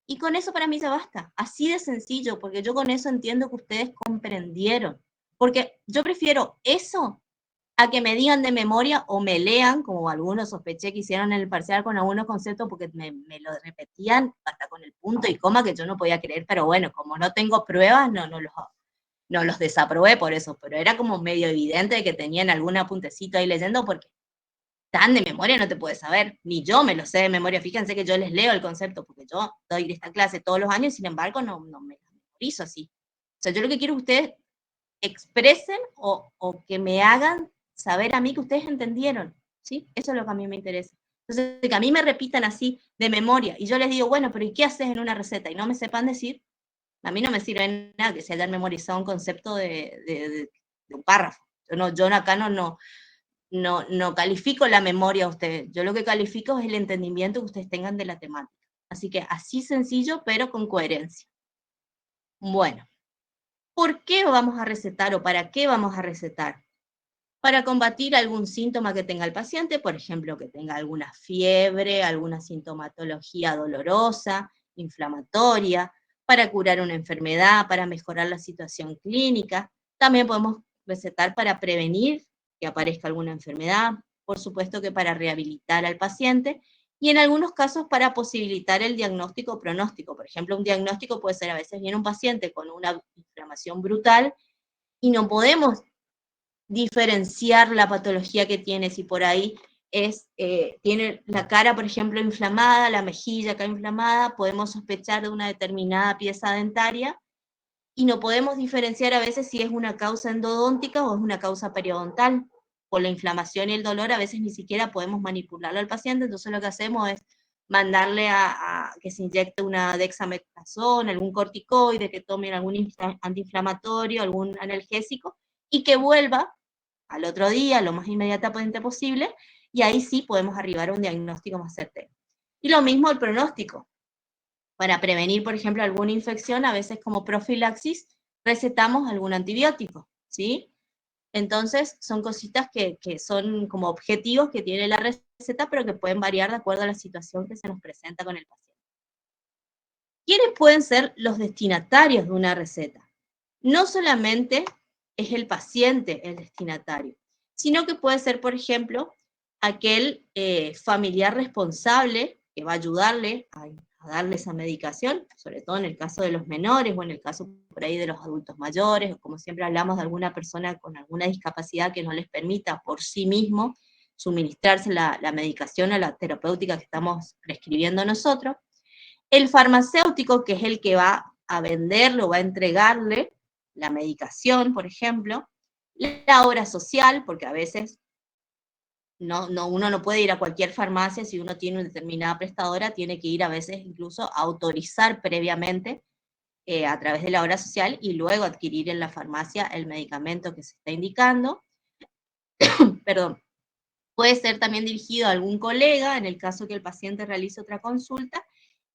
Y con eso para mí ya basta. Así de sencillo, porque yo con eso entiendo que ustedes comprendieron. Porque yo prefiero eso a que me digan de memoria o me lean, como algunos sospeché que hicieron en el parcial con algunos conceptos, porque me lo repetían hasta con el punto y coma que yo no podía creer, pero bueno, como no tengo pruebas, no los desaprobé por eso, pero era como medio evidente de que tenían algún apuntecito ahí leyendo, porque tan de memoria no te puedes saber, ni yo me lo sé de memoria, fíjense que yo les leo el concepto, porque yo doy esta clase todos los años, sin embargo no me la memorizo así. O sea, yo lo que quiero es que ustedes expresen o que me hagan saber a mí que ustedes entendieron, ¿sí? Eso es lo que a mí me interesa. Entonces, que a mí me repitan así de memoria, y yo les digo, bueno, pero ¿y qué haces en una receta? Y no me sepan decir, a mí no me sirve de nada que se hayan memorizado un concepto de un párrafo. Yo acá no califico la memoria a ustedes, yo lo que califico es el entendimiento que ustedes tengan de la temática. Así que así sencillo, pero con coherencia. Bueno, ¿por qué vamos a recetar o para qué vamos a recetar? Para combatir algún síntoma que tenga el paciente, por ejemplo, que tenga alguna fiebre, alguna sintomatología dolorosa, inflamatoria, para curar una enfermedad, para mejorar la situación clínica. También podemos recetar para prevenir que aparezca alguna enfermedad, por supuesto que para rehabilitar al paciente, y en algunos casos para posibilitar el diagnóstico o pronóstico. Por ejemplo, un diagnóstico puede ser, a veces viene un paciente con una inflamación brutal y no podemos diferenciar la patología que tiene, si por ahí tiene la cara, por ejemplo, inflamada, la mejilla acá inflamada, podemos sospechar de una determinada pieza dentaria, y no podemos diferenciar a veces si es una causa endodóntica o es una causa periodontal. Por la inflamación y el dolor a veces ni siquiera podemos manipularlo al paciente, entonces lo que hacemos es mandarle a que se inyecte una dexametasona, algún corticoide, que tome algún antiinflamatorio, algún analgésico, y que vuelva al otro día, lo más inmediatamente posible, y ahí sí podemos arribar a un diagnóstico más certero. Y lo mismo el pronóstico. Para prevenir, por ejemplo, alguna infección, a veces como profilaxis, recetamos algún antibiótico, ¿sí? Entonces, son cositas que son como objetivos que tiene la receta, pero que pueden variar de acuerdo a la situación que se nos presenta con el paciente. ¿Quiénes pueden ser los destinatarios de una receta? No solamente es el paciente el destinatario, sino que puede ser, por ejemplo, aquel familiar responsable que va a ayudarle a darle esa medicación, sobre todo en el caso de los menores o en el caso por ahí de los adultos mayores, o como siempre hablamos de alguna persona con alguna discapacidad que no les permita por sí mismo suministrarse la medicación o la terapéutica que estamos prescribiendo nosotros. El farmacéutico, que es el que va a venderlo, va a entregarle la medicación, por ejemplo. La obra social, porque a veces uno no puede ir a cualquier farmacia, si uno tiene una determinada prestadora, tiene que ir a veces incluso a autorizar previamente a través de la obra social y luego adquirir en la farmacia el medicamento que se está indicando. Perdón. Puede ser también dirigido a algún colega, en el caso que el paciente realice otra consulta,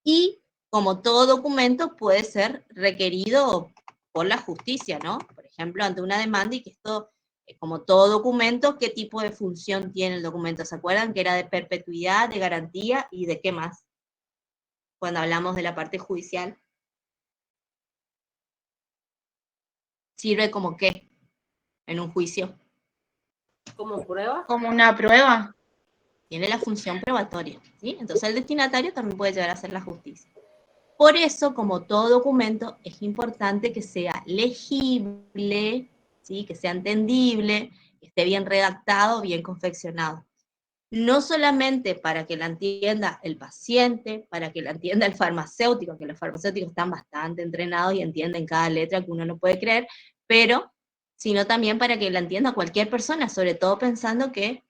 y como todo documento puede ser requerido por la justicia, ¿no? Por ejemplo, ante una demanda, y que esto, como todo documento, ¿qué tipo de función tiene el documento? ¿Se acuerdan que era de perpetuidad, de garantía y de qué más? Cuando hablamos de la parte judicial. ¿Sirve como qué en un juicio? ¿Como prueba? Como una prueba. Tiene la función probatoria, ¿sí? Entonces el destinatario también puede llegar a ser la justicia. Por eso, como todo documento, es importante que sea legible, ¿sí? Que sea entendible, que esté bien redactado, bien confeccionado. No solamente para que la entienda el paciente, para que la entienda el farmacéutico, que los farmacéuticos están bastante entrenados y entienden cada letra que uno no puede creer, pero sino también para que la entienda cualquier persona, sobre todo pensando que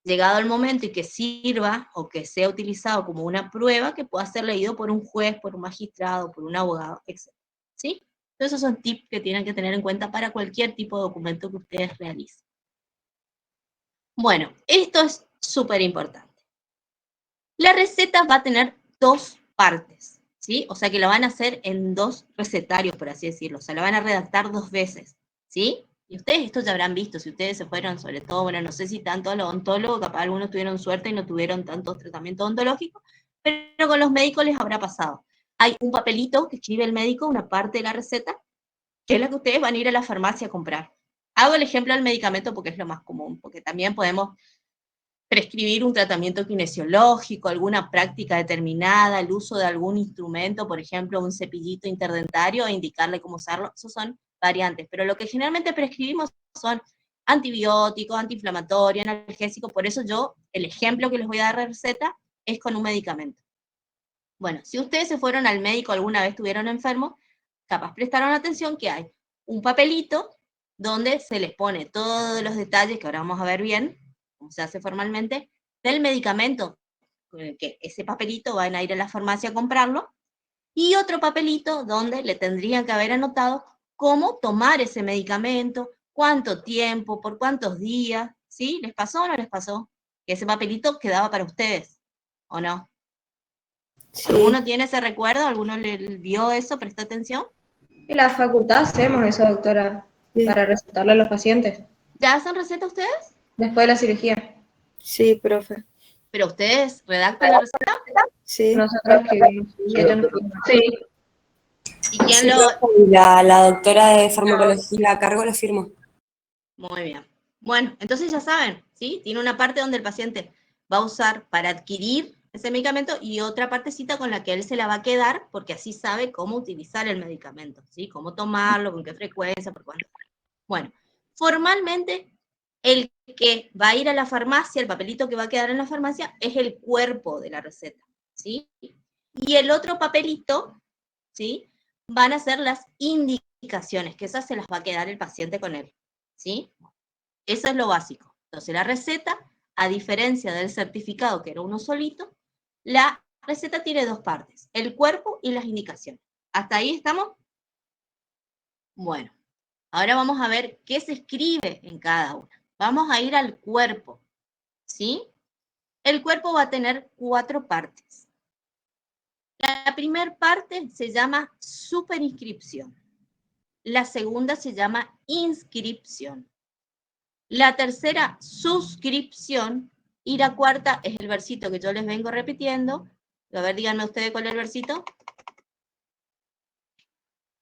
llegado el momento y que sirva o que sea utilizado como una prueba, que pueda ser leído por un juez, por un magistrado, por un abogado, etc. ¿Sí? Entonces esos son tips que tienen que tener en cuenta para cualquier tipo de documento que ustedes realicen. Bueno, esto es súper importante. La receta va a tener dos partes, ¿sí? O sea que la van a hacer en dos recetarios, por así decirlo. O sea, la van a redactar dos veces, ¿sí? Y ustedes esto ya habrán visto, si ustedes se fueron, sobre todo, bueno, no sé si tanto al odontólogo, capaz algunos tuvieron suerte y no tuvieron tantos tratamientos odontológicos, pero con los médicos les habrá pasado. Hay un papelito que escribe el médico, una parte de la receta, que es la que ustedes van a ir a la farmacia a comprar. Hago el ejemplo del medicamento porque es lo más común, porque también podemos prescribir un tratamiento kinesiológico, alguna práctica determinada, el uso de algún instrumento, por ejemplo, un cepillito interdentario, e indicarle cómo usarlo, esos son variantes, pero lo que generalmente prescribimos son antibióticos, antiinflamatorios, analgésicos, por eso yo, el ejemplo que les voy a dar de receta es con un medicamento. Bueno, si ustedes se fueron al médico alguna vez, estuvieron enfermos, capaz prestaron atención que hay un papelito donde se les pone todos los detalles, que ahora vamos a ver bien, como se hace formalmente, del medicamento, que ese papelito van a ir a la farmacia a comprarlo, y otro papelito donde le tendrían que haber anotado cómo tomar ese medicamento, cuánto tiempo, por cuántos días, ¿sí? ¿Les pasó o no les pasó? Que ese papelito quedaba para ustedes, ¿o no? Sí. ¿Alguno tiene ese recuerdo? ¿Alguno le vio eso? ¿Prestó atención? En la facultad hacemos eso, doctora, Sí. para recetarle a los pacientes ¿Ya hacen receta ustedes? después de la cirugía. Sí, profe. ¿Pero ustedes redactan la receta? Sí. Nosotros escribimos. Y ellos nos firman. Sí. ¿Y quién Sí, lo...? profe, y la doctora de farmacología a cargo lo firmó. Muy bien. Bueno, entonces ya saben, ¿sí? Tiene una parte donde el paciente va a usar para adquirir ese medicamento y otra partecita con la que él se la va a quedar, porque así sabe cómo utilizar el medicamento, ¿sí? Cómo tomarlo, con qué frecuencia, por cuánto. Bueno, formalmente, el que va a ir a la farmacia, el papelito que va a quedar en la farmacia, es el cuerpo de la receta, ¿sí? Y el otro papelito, ¿sí? Van a ser las indicaciones, que esas se las va a quedar el paciente con él, ¿sí? Eso es lo básico. Entonces, la receta, a diferencia del certificado, que era uno solito, la receta tiene dos partes, el cuerpo y las indicaciones. ¿Hasta ahí estamos? Bueno, ahora vamos a ver qué se escribe en cada una. Vamos a ir al cuerpo, ¿sí? El cuerpo va a tener 4 partes. La primera parte se llama superinscripción. La segunda se llama inscripción. La tercera, suscripción. Y la cuarta es el versito que yo les vengo repitiendo. A ver, díganme ustedes cuál es el versito.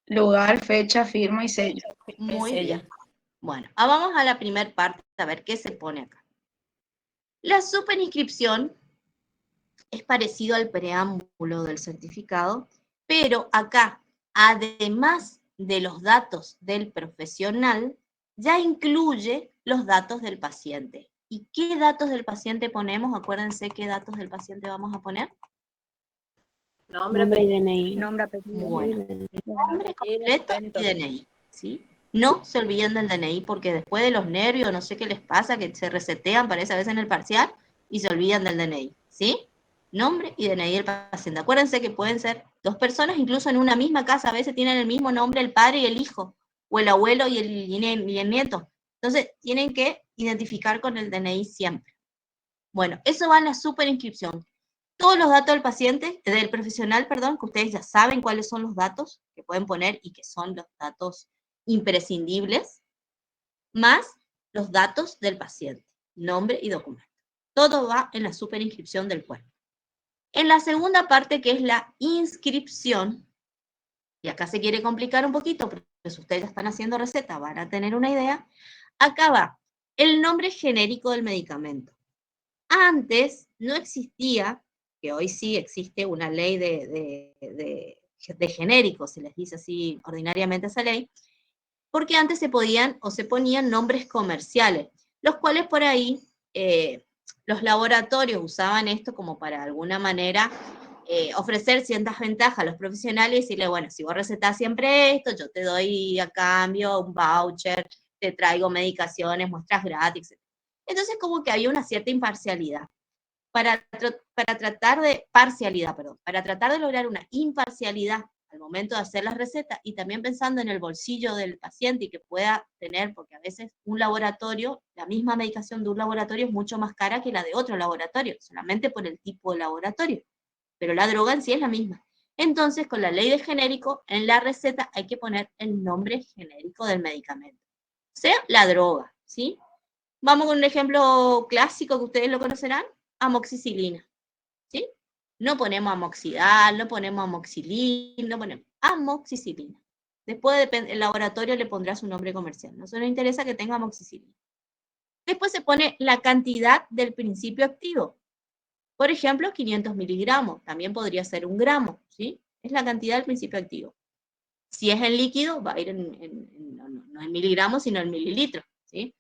Lugar, fecha, firma y sello. Muy bien. Bueno, vamos a la primera parte, a ver qué se pone acá. La superinscripción es parecido al preámbulo del certificado, pero acá, además de los datos del profesional, ya incluye los datos del paciente. ¿Y qué datos del paciente ponemos? Acuérdense qué datos del paciente vamos a poner. Nombre, y DNI. Nombre, apellido. Bueno, nombre completo y DNI, ¿sí? No se olviden del DNI porque después de los nervios, no sé qué les pasa, que se resetean, parece a veces en el parcial, y se olvidan del DNI, ¿sí? Nombre y DNI del paciente. Acuérdense que pueden ser 2 personas, incluso en una misma casa, a veces tienen el mismo nombre el padre y el hijo, o el abuelo y el nieto. Entonces, tienen que identificar con el DNI siempre. Bueno, eso va en la superinscripción. Todos los datos del paciente, del profesional, perdón, que ustedes ya saben cuáles son los datos que pueden poner y que son los datos imprescindibles, más los datos del paciente, nombre y documento. Todo va en la superinscripción del cuerpo. En la segunda parte, que es la inscripción, y acá se quiere complicar un poquito, porque si ustedes ya están haciendo receta, van a tener una idea, acá va el nombre genérico del medicamento. Antes no existía, que hoy sí existe una ley de genéricos, se les dice así ordinariamente esa ley, porque antes se podían o se ponían nombres comerciales. los cuales por ahí los laboratorios usaban esto como para de alguna manera ofrecer ciertas ventajas a los profesionales y decirle, bueno, si vos recetás siempre esto, yo te doy a cambio un voucher, te traigo medicaciones, muestras gratis. Entonces como que había una cierta imparcialidad. Para tratar de lograr una imparcialidad al momento de hacer las recetas y también pensando en el bolsillo del paciente y que pueda tener, porque a veces un laboratorio, la misma medicación de un laboratorio es mucho más cara que la de otro laboratorio, solamente por el tipo de laboratorio, pero la droga en sí es la misma. Entonces, con la ley de genérico, en la receta hay que poner el nombre genérico del medicamento, o sea, la droga, ¿sí? Vamos con un ejemplo clásico que ustedes lo conocerán, amoxicilina, ¿sí? No ponemos amoxidal, no ponemos amoxilina, no ponemos amoxicilina. Después el laboratorio le pondrá su nombre comercial. No se nos interesa que tenga amoxicilina. Después se pone la cantidad del principio activo. Por ejemplo, 500 miligramos. También podría ser 1 gramo, ¿sí? Es la cantidad del principio activo. Si es en líquido, va a ir no en miligramos, sino en mililitros, ¿sí?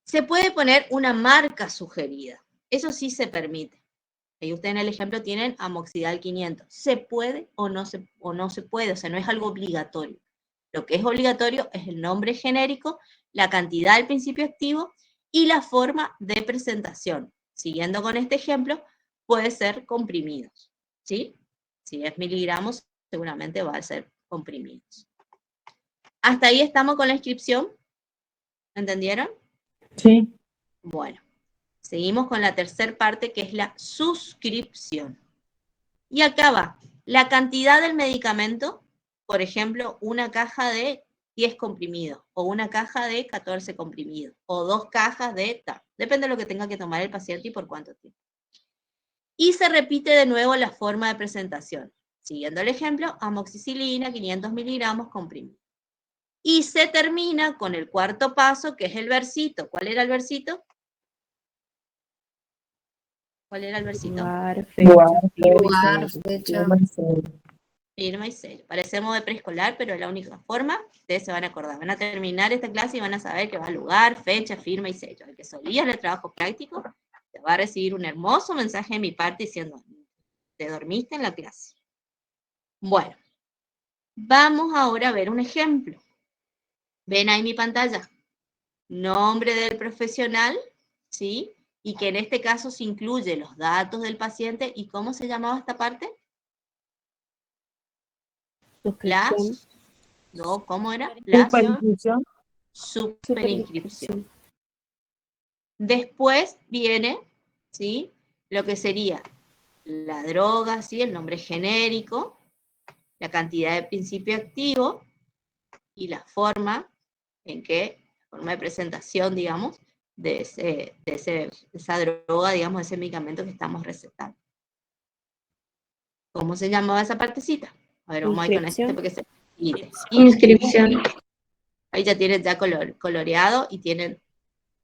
Se puede poner una marca sugerida. Eso sí se permite. Ahí ustedes en el ejemplo tienen amoxidal 500. ¿Se puede o no se puede? O sea, no es algo obligatorio. Lo que es obligatorio es el nombre genérico, la cantidad del principio activo y la forma de presentación. Siguiendo con este ejemplo, puede ser comprimidos, ¿sí? Si es miligramos, seguramente va a ser comprimidos. ¿Hasta ahí estamos con la inscripción? ¿Entendieron? Sí. Bueno, seguimos con la tercera parte, que es la suscripción. Y acá va, la cantidad del medicamento, por ejemplo, una caja de 10 comprimidos, o una caja de 14 comprimidos, o 2 cajas de tal. Depende de lo que tenga que tomar el paciente y por cuánto tiempo. Y se repite de nuevo la forma de presentación. Siguiendo el ejemplo, amoxicilina, 500 miligramos comprimido. Y se termina con el cuarto paso, que es el versito. ¿Cuál era el versito? ¿Cuál era el versito? Lugar, Lugar, fecha. Firma y sello. Parecemos de preescolar, pero es la única forma. Ustedes se van a acordar. Van a terminar esta clase y van a saber que va lugar, fecha, firma y sello. El que solía el trabajo práctico, te va a recibir un hermoso mensaje de mi parte diciendo, te dormiste en la clase. Bueno, vamos ahora a ver un ejemplo. ¿Ven ahí mi pantalla? Nombre del profesional, ¿sí? Y que en este caso se incluye los datos del paciente. ¿Y cómo se llamaba esta parte? La, no, ¿cómo era? La Superinscripción. superinscripción. Después viene, ¿sí? Lo que sería la droga, ¿sí? El nombre genérico, la cantidad de principio activo y la forma en que, la forma de presentación, digamos, de esa droga, digamos, de ese medicamento que estamos recetando. ¿Cómo se llamaba esa partecita? A ver, vamos a ir con este porque se pide. Inscripción. Ahí ya tienen ya coloreado y tienen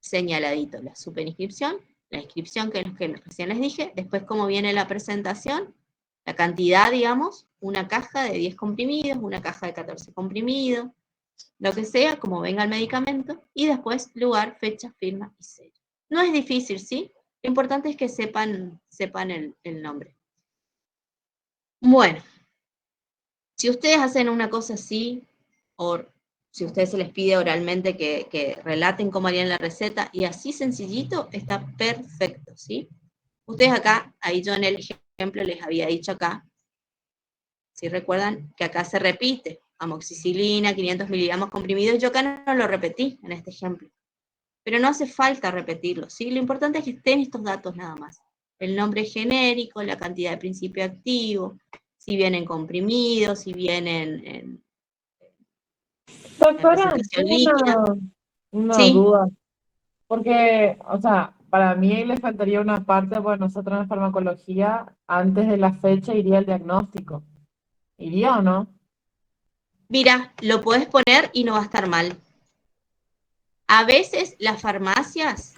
señaladito la superinscripción, la inscripción que recién les dije, después cómo viene la presentación, la cantidad, digamos, una caja de 10 comprimidos, una caja de 14 comprimidos, lo que sea, como venga el medicamento, y después lugar, fecha, firma y sello. No es difícil, ¿sí? Lo importante es que sepan el nombre. Bueno, si ustedes hacen una cosa así, o si a ustedes se les pide oralmente que relaten cómo harían la receta, y así sencillito, está perfecto, ¿sí? Ustedes acá, ahí yo en el ejemplo les había dicho acá, si recuerdan que acá se repite, amoxicilina, 500 miligramos comprimidos, yo acá no lo repetí en este ejemplo, pero no hace falta repetirlo, ¿sí? Lo importante es que estén estos datos nada más, el nombre genérico, la cantidad de principio activo, si vienen comprimidos, si vienen en Doctora, presentación tengo líquida. una Sí. duda. Porque, o sea, para mí le faltaría una parte, pues nosotros en farmacología, antes de la fecha iría el diagnóstico. ¿Iría o no? Mira, lo puedes poner y no va a estar mal. A veces las farmacias,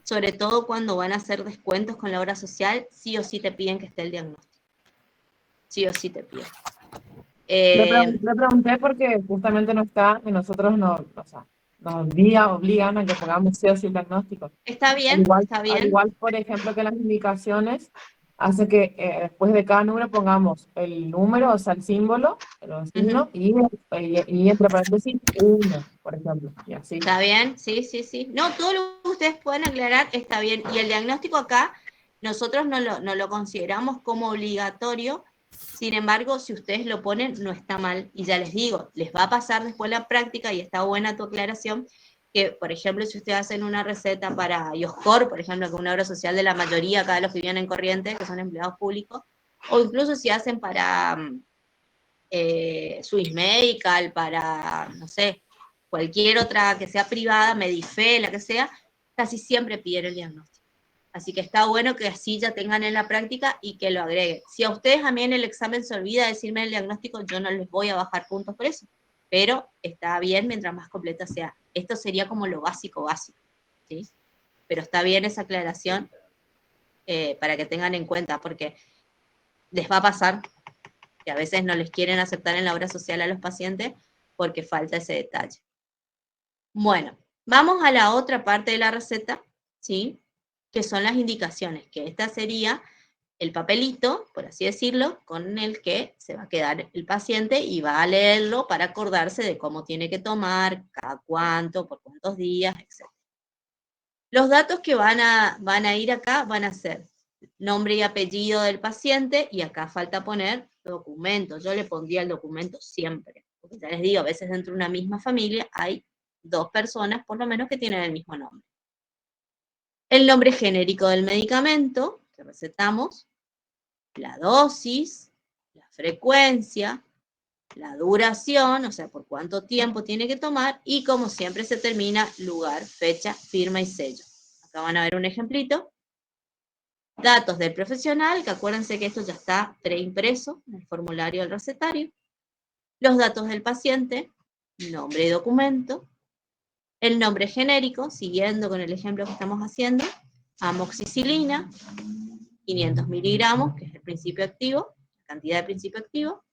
sobre todo cuando van a hacer descuentos con la obra social, sí o sí te piden que esté el diagnóstico. Sí o sí te piden. Le pregunté porque justamente no está y nosotros no, o sea, obligan a que pongamos sí o sí el diagnóstico. Está Al bien, igual, está al bien. igual, por ejemplo, que las indicaciones hace que después de cada número pongamos el número, o sea, el símbolo, el signo, y entre paréntesis, 1, por ejemplo, y así. ¿Está bien? Sí, sí, sí. No, todo lo que ustedes pueden aclarar está bien. Y el diagnóstico acá, nosotros no lo consideramos como obligatorio. Sin embargo, si ustedes lo ponen, no está mal. Y ya les digo, les va a pasar después la práctica, y está buena tu aclaración, que, por ejemplo, si ustedes hacen una receta para IOSCOR, por ejemplo, que es una obra social de la mayoría acá de los que viven en Corrientes, que son empleados públicos, o incluso si hacen para Swiss Medical, para, no sé, cualquier otra que sea privada, Medife, la que sea, casi siempre piden el diagnóstico. Así que está bueno que así ya tengan en la práctica y que lo agreguen. Si a ustedes a mí en el examen se olvida decirme el diagnóstico, yo no les voy a bajar puntos por eso. Pero está bien mientras más completa sea. Esto sería como lo básico, ¿sí? Pero está bien esa aclaración para que tengan en cuenta, porque les va a pasar que a veces no les quieren aceptar en la obra social a los pacientes porque falta ese detalle. Bueno, vamos a la otra parte de la receta, ¿sí? Que son las indicaciones, que esta sería el papelito, por así decirlo, con el que se va a quedar el paciente y va a leerlo para acordarse de cómo tiene que tomar, cada cuánto, por cuántos días, etc. Los datos que van a ir acá van a ser nombre y apellido del paciente, y acá falta poner documento. Yo le pondría el documento siempre, porque ya les digo, a veces dentro de una misma familia hay 2 personas, por lo menos, que tienen el mismo nombre. El nombre genérico del medicamento que recetamos, la dosis, la frecuencia, la duración, o sea, por cuánto tiempo tiene que tomar, y como siempre se termina, lugar, fecha, firma y sello. Acá van a ver un ejemplito. Datos del profesional, que acuérdense que esto ya está preimpreso en el formulario del recetario. Los datos del paciente, nombre y documento. El nombre genérico, siguiendo con el ejemplo que estamos haciendo, amoxicilina, 500 miligramos, que es el principio activo, la cantidad de principio activo.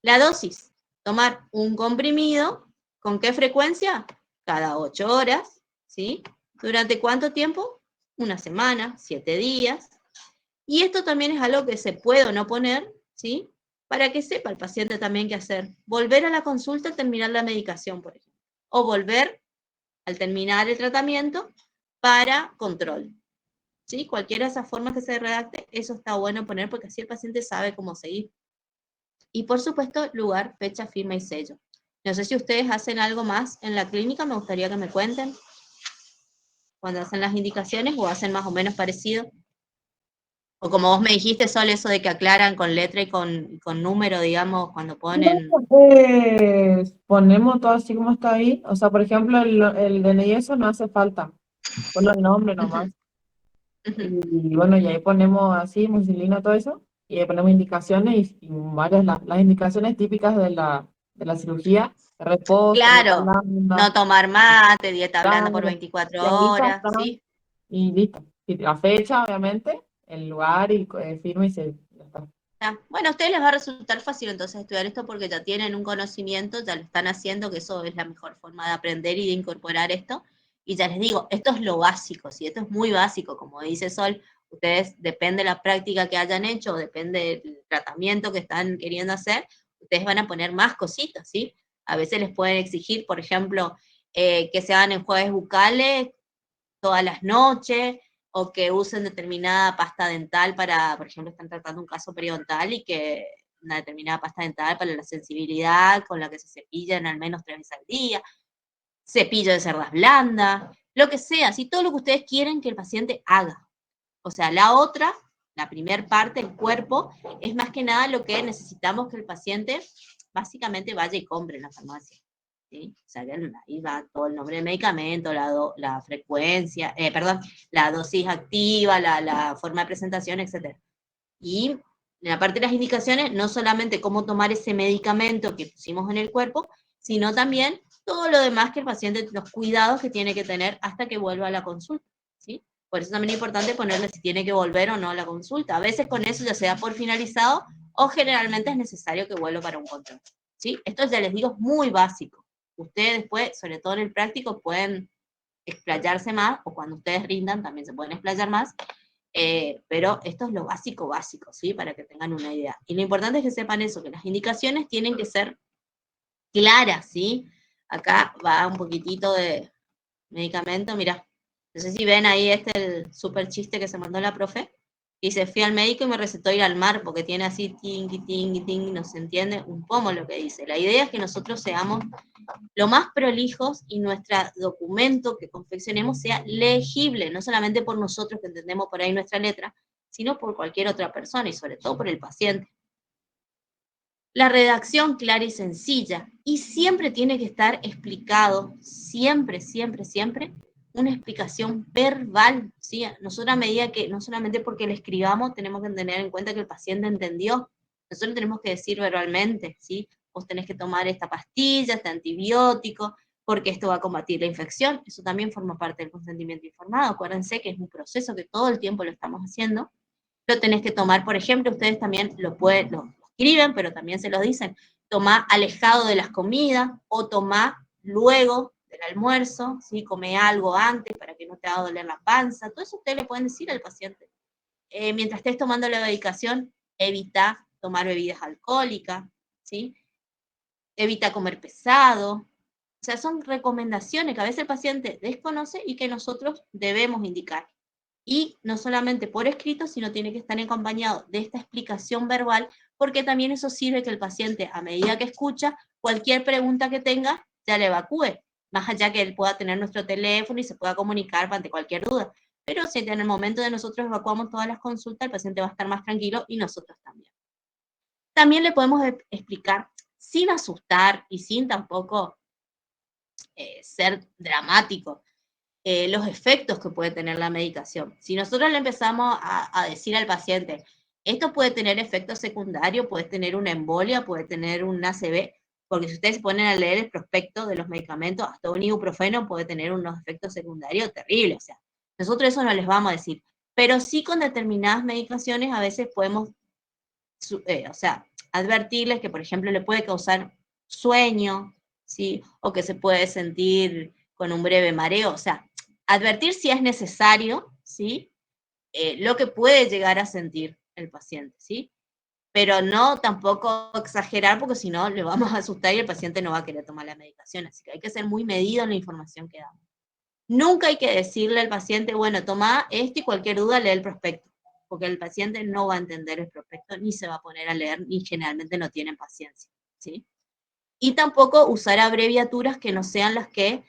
La dosis, tomar un comprimido, ¿con qué frecuencia? Cada 8 horas, ¿sí? ¿Durante cuánto tiempo? Una semana, 7 días. Y esto también es algo que se puede o no poner, ¿sí? Para que sepa el paciente también qué hacer. Volver a la consulta al terminar la medicación, por ejemplo. O volver al terminar el tratamiento para control. ¿Sí? Cualquiera de esas formas que se redacte, eso está bueno poner porque así el paciente sabe cómo seguir. Y por supuesto, lugar, fecha, firma y sello. No sé si ustedes hacen algo más en la clínica, me gustaría que me cuenten. Cuando hacen las indicaciones o hacen más o menos parecido. O como vos me dijiste, Sol, eso de que aclaran con letra y con número, digamos, cuando ponen... Ponemos todo así como está ahí. O sea, por ejemplo, el DNI eso no hace falta. Ponlo el nombre nomás. Y bueno, y ahí ponemos así, mucilina, todo eso. Y ahí ponemos indicaciones y varias, las indicaciones típicas de la cirugía. Reposo, Claro, blanda, no tomar mate, dieta blanda por claro. 24 Y ahí ya horas, está. ¿sí? Y listo. Y la fecha, obviamente, el lugar y firma y se ya está. Bueno, a ustedes les va a resultar fácil entonces estudiar esto porque ya tienen un conocimiento, ya lo están haciendo, que eso es la mejor forma de aprender y de incorporar esto. Y ya les digo, esto es lo básico, ¿sí? Esto es muy básico, como dice Sol, ustedes, depende de la práctica que hayan hecho, depende del tratamiento que están queriendo hacer, ustedes van a poner más cositas, ¿sí? A veces les pueden exigir, por ejemplo, que se hagan enjuagues bucales todas las noches, o que usen determinada pasta dental para, por ejemplo, están tratando un caso periodontal y que una determinada pasta dental para la sensibilidad con la que se cepillan al menos 3 veces al día, cepillo de cerdas blandas, lo que sea, ¿sí? Todo lo que ustedes quieren que el paciente haga. O sea, la primer parte, el cuerpo, es más que nada lo que necesitamos que el paciente básicamente vaya y compre en la farmacia. ¿Sí? O sea, ahí va todo el nombre del medicamento, la frecuencia, la dosis activa, la forma de presentación, etc. Y en la parte de las indicaciones, no solamente cómo tomar ese medicamento que pusimos en el cuerpo, sino también todo lo demás que el paciente, los cuidados que tiene que tener hasta que vuelva a la consulta, ¿sí? Por eso también es importante ponerle si tiene que volver o no a la consulta. A veces con eso ya se da por finalizado o generalmente es necesario que vuelva para un control, ¿sí? Esto ya les digo es muy básico. Ustedes después, sobre todo en el práctico, pueden explayarse más, o cuando ustedes rindan también se pueden explayar más, pero esto es lo básico, ¿sí? Para que tengan una idea. Y lo importante es que sepan eso, que las indicaciones tienen que ser claras, ¿sí? Acá va un poquitito de medicamento, mirá. No sé si ven ahí el súper chiste que se mandó la profe. Dice, fui al médico y me recetó ir al mar, porque tiene así tingui, tingui, tingui, no se entiende un pomo lo que dice. La idea es que nosotros seamos lo más prolijos y nuestro documento que confeccionemos sea legible, no solamente por nosotros que entendemos por ahí nuestra letra, sino por cualquier otra persona y sobre todo por el paciente. La redacción clara y sencilla, y siempre tiene que estar explicado, siempre, siempre, siempre, una explicación verbal, ¿sí? Nosotros a medida que, no solamente porque le escribamos, tenemos que tener en cuenta que el paciente entendió, nosotros tenemos que decir verbalmente, ¿sí? Vos tenés que tomar esta pastilla, este antibiótico, porque esto va a combatir la infección, eso también forma parte del consentimiento informado, acuérdense que es un proceso que todo el tiempo lo estamos haciendo, lo tenés que tomar, por ejemplo, ustedes también lo escriben, pero también se los dicen, tomá alejado de las comidas, o tomá luego del almuerzo, ¿sí? Come algo antes para que no te haga doler la panza, todo eso ustedes le pueden decir al paciente. Mientras estés tomando la medicación, evita tomar bebidas alcohólicas, ¿sí? Evita comer pesado, o sea, son recomendaciones que a veces el paciente desconoce y que nosotros debemos indicar. Y no solamente por escrito, sino tiene que estar acompañado de esta explicación verbal, porque también eso sirve que el paciente, a medida que escucha, cualquier pregunta que tenga, ya le evacúe, más allá que él pueda tener nuestro teléfono y se pueda comunicar ante cualquier duda. Pero si en el momento de nosotros evacuamos todas las consultas, el paciente va a estar más tranquilo y nosotros también. También le podemos explicar, sin asustar y sin tampoco ser dramático, los efectos que puede tener la medicación. Si nosotros le empezamos a decir al paciente, esto puede tener efectos secundarios, puede tener una embolia, puede tener un ACV, porque si ustedes se ponen a leer el prospecto de los medicamentos, hasta un ibuprofeno puede tener unos efectos secundarios terribles, o sea, nosotros eso no les vamos a decir, pero sí con determinadas medicaciones a veces podemos, advertirles que, por ejemplo, le puede causar sueño, ¿sí? O que se puede sentir con un breve mareo, o sea, advertir si es necesario, ¿sí? Lo que puede llegar a sentir el paciente, ¿sí? Pero no tampoco exagerar, porque si no le vamos a asustar y el paciente no va a querer tomar la medicación, así que hay que ser muy medido en la información que damos. Nunca hay que decirle al paciente, bueno, toma esto y cualquier duda lee el prospecto, porque el paciente no va a entender el prospecto, ni se va a poner a leer, ni generalmente no tienen paciencia, ¿sí? Y tampoco usar abreviaturas que no sean las que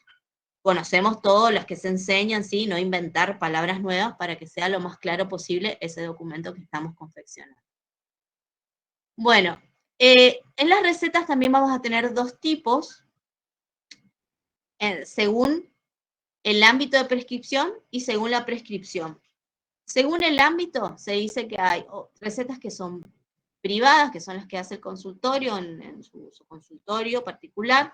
conocemos todos, las que se enseñan, ¿sí? No inventar palabras nuevas para que sea lo más claro posible ese documento que estamos confeccionando. Bueno, en las recetas también vamos a tener dos tipos, según el ámbito de prescripción y según la prescripción. Según el ámbito, se dice que hay recetas que son privadas, que son las que hace el consultorio en su consultorio particular,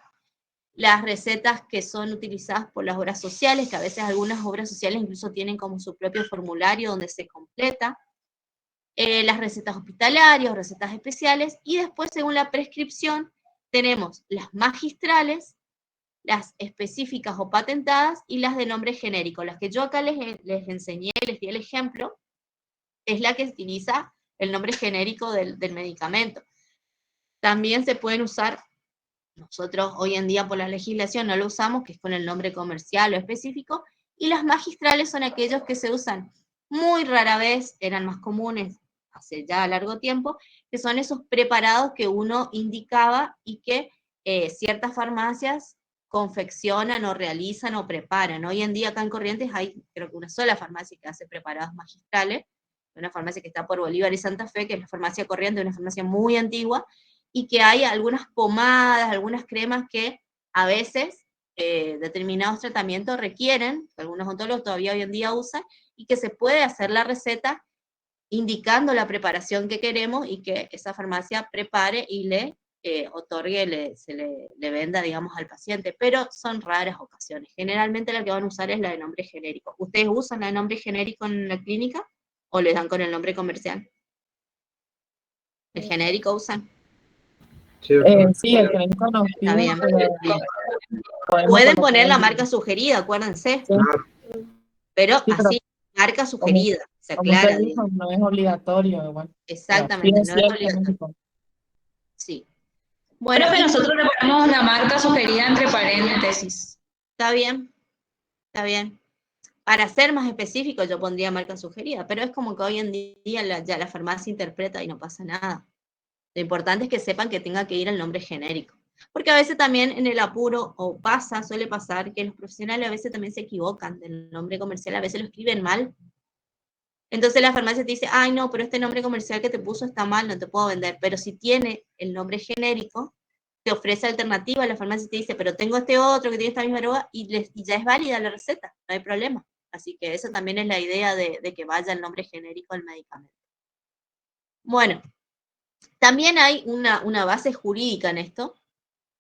las recetas que son utilizadas por las obras sociales, que a veces algunas obras sociales incluso tienen como su propio formulario donde se completa, las recetas hospitalarias, recetas especiales, y después, según la prescripción, tenemos las magistrales, las específicas o patentadas, y las de nombre genérico. Las que yo acá les enseñé, les di el ejemplo, es la que utiliza el nombre genérico del medicamento. También se pueden usar, nosotros hoy en día por la legislación no lo usamos, que es con el nombre comercial o específico, y las magistrales son aquellos que se usan muy rara vez, eran más comunes hace ya largo tiempo, que son esos preparados que uno indicaba y que ciertas farmacias confeccionan o realizan o preparan. Hoy en día acá en Corrientes hay creo que una sola farmacia que hace preparados magistrales, una farmacia que está por Bolívar y Santa Fe, que es la farmacia Corrientes, una farmacia muy antigua, y que hay algunas pomadas, algunas cremas que a veces determinados tratamientos requieren, que algunos odontólogos todavía hoy en día usan, y que se puede hacer la receta indicando la preparación que queremos y que esa farmacia prepare y le otorgue, se le venda, digamos, al paciente, pero son raras ocasiones. Generalmente la que van a usar es la de nombre genérico. ¿Ustedes usan la de nombre genérico en la clínica o les dan con el nombre comercial? ¿El genérico usan? Sí, el genérico nos Está piden, bien, pero bien. podemos Pueden colocar poner la el- marca sugerida, acuérdense. Sí. Pero Sí, pero así, marca sugerida, se como usted aclara. dijo, no es obligatorio igual. Exactamente, Sí, no es el obligatorio. genérico. Sí. Bueno, Profe, nosotros le ponemos la marca sugerida entre paréntesis. está bien, está bien. Para ser más específico yo pondría marca sugerida, pero es como que hoy en día ya la farmacia interpreta y no pasa nada. Lo importante es que sepan que tenga que ir el nombre genérico. Porque a veces también en el apuro, suele pasar que los profesionales a veces también se equivocan del nombre comercial, a veces lo escriben mal. Entonces la farmacia te dice, ay no, pero este nombre comercial que te puso está mal, no te puedo vender. Pero si tiene el nombre genérico, te ofrece alternativa, la farmacia te dice, pero tengo este otro que tiene esta misma droga y ya es válida la receta, no hay problema. Así que esa también es la idea de que vaya el nombre genérico al medicamento. Bueno, también hay una base jurídica en esto,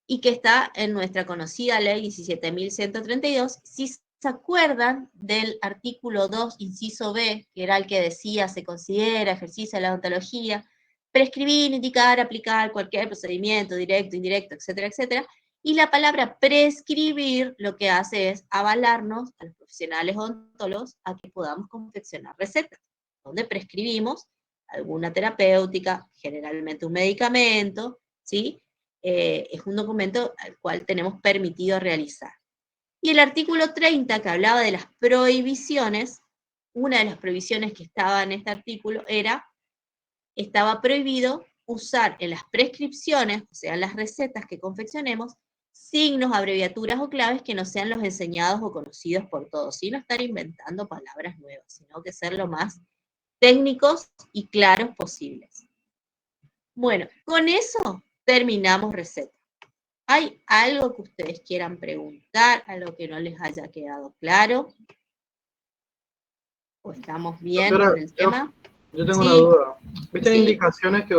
y que está en nuestra conocida ley 17.132. Si se acuerdan del artículo 2, inciso B, que era el que decía, se considera ejercicio de la odontología, prescribir, indicar, aplicar cualquier procedimiento, directo, indirecto, etcétera, etcétera, y la palabra prescribir lo que hace es avalarnos a los profesionales odontólogos a que podamos confeccionar recetas, donde prescribimos alguna terapéutica, generalmente un medicamento, ¿sí? Es un documento al cual tenemos permitido realizar. Y el artículo 30, que hablaba de las prohibiciones, una de las prohibiciones que estaba en este artículo estaba prohibido usar en las prescripciones, o sea, en las recetas que confeccionemos, signos, abreviaturas o claves que no sean los enseñados o conocidos por todos, sino estar inventando palabras nuevas, sino que ser lo más técnicos y claros posibles. Bueno, con eso terminamos receta. ¿Hay algo que ustedes quieran preguntar, algo que no les haya quedado claro? ¿O estamos bien Doctora, con el tema? Yo tengo Sí. una duda. ¿Viste Sí. indicaciones que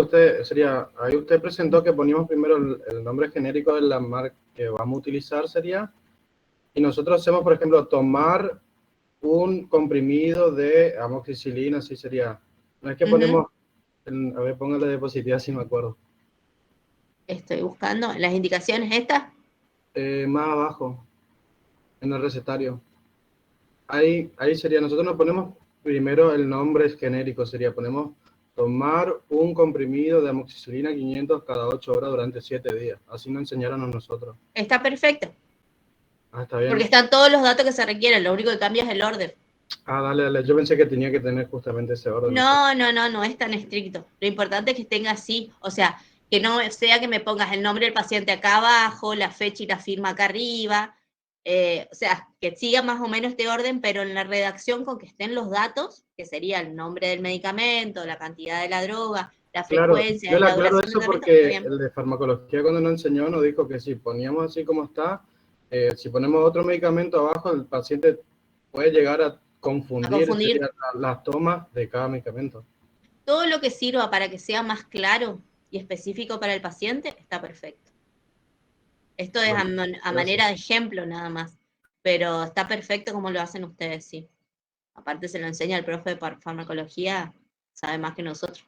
ahí usted presentó que poníamos primero el nombre genérico de la marca que vamos a utilizar sería, y nosotros hacemos, por ejemplo, tomar un comprimido de amoxicilina, así sería. No es que ponemos, a ver, póngale diapositiva si me acuerdo. Estoy buscando las indicaciones estas. Más abajo, en el recetario. Ahí sería, nosotros nos ponemos primero el nombre genérico, ponemos tomar un comprimido de amoxicilina 500 cada 8 horas durante 7 días. Así nos enseñaron a nosotros. Está perfecto. Está bien. Porque están todos los datos que se requieren, lo único que cambia es el orden. Dale. Yo pensé que tenía que tener justamente ese orden. No es tan estricto. Lo importante es que tenga así, o sea, que no sea que me pongas el nombre del paciente acá abajo, la fecha y la firma acá arriba, o sea, que siga más o menos este orden, pero en la redacción con que estén los datos, que sería el nombre del medicamento, la cantidad de la droga, la frecuencia, yo le la aclaro duración eso del tratamiento, porque el de farmacología cuando nos enseñó nos dijo que si poníamos así como está, si ponemos otro medicamento abajo, el paciente puede llegar a confundir. Las tomas de cada medicamento. Todo lo que sirva para que sea más claro y específico para el paciente está perfecto. Esto es a manera de ejemplo nada más, pero está perfecto como lo hacen ustedes, sí. Aparte se lo enseña el profe de farmacología, sabe más que nosotros.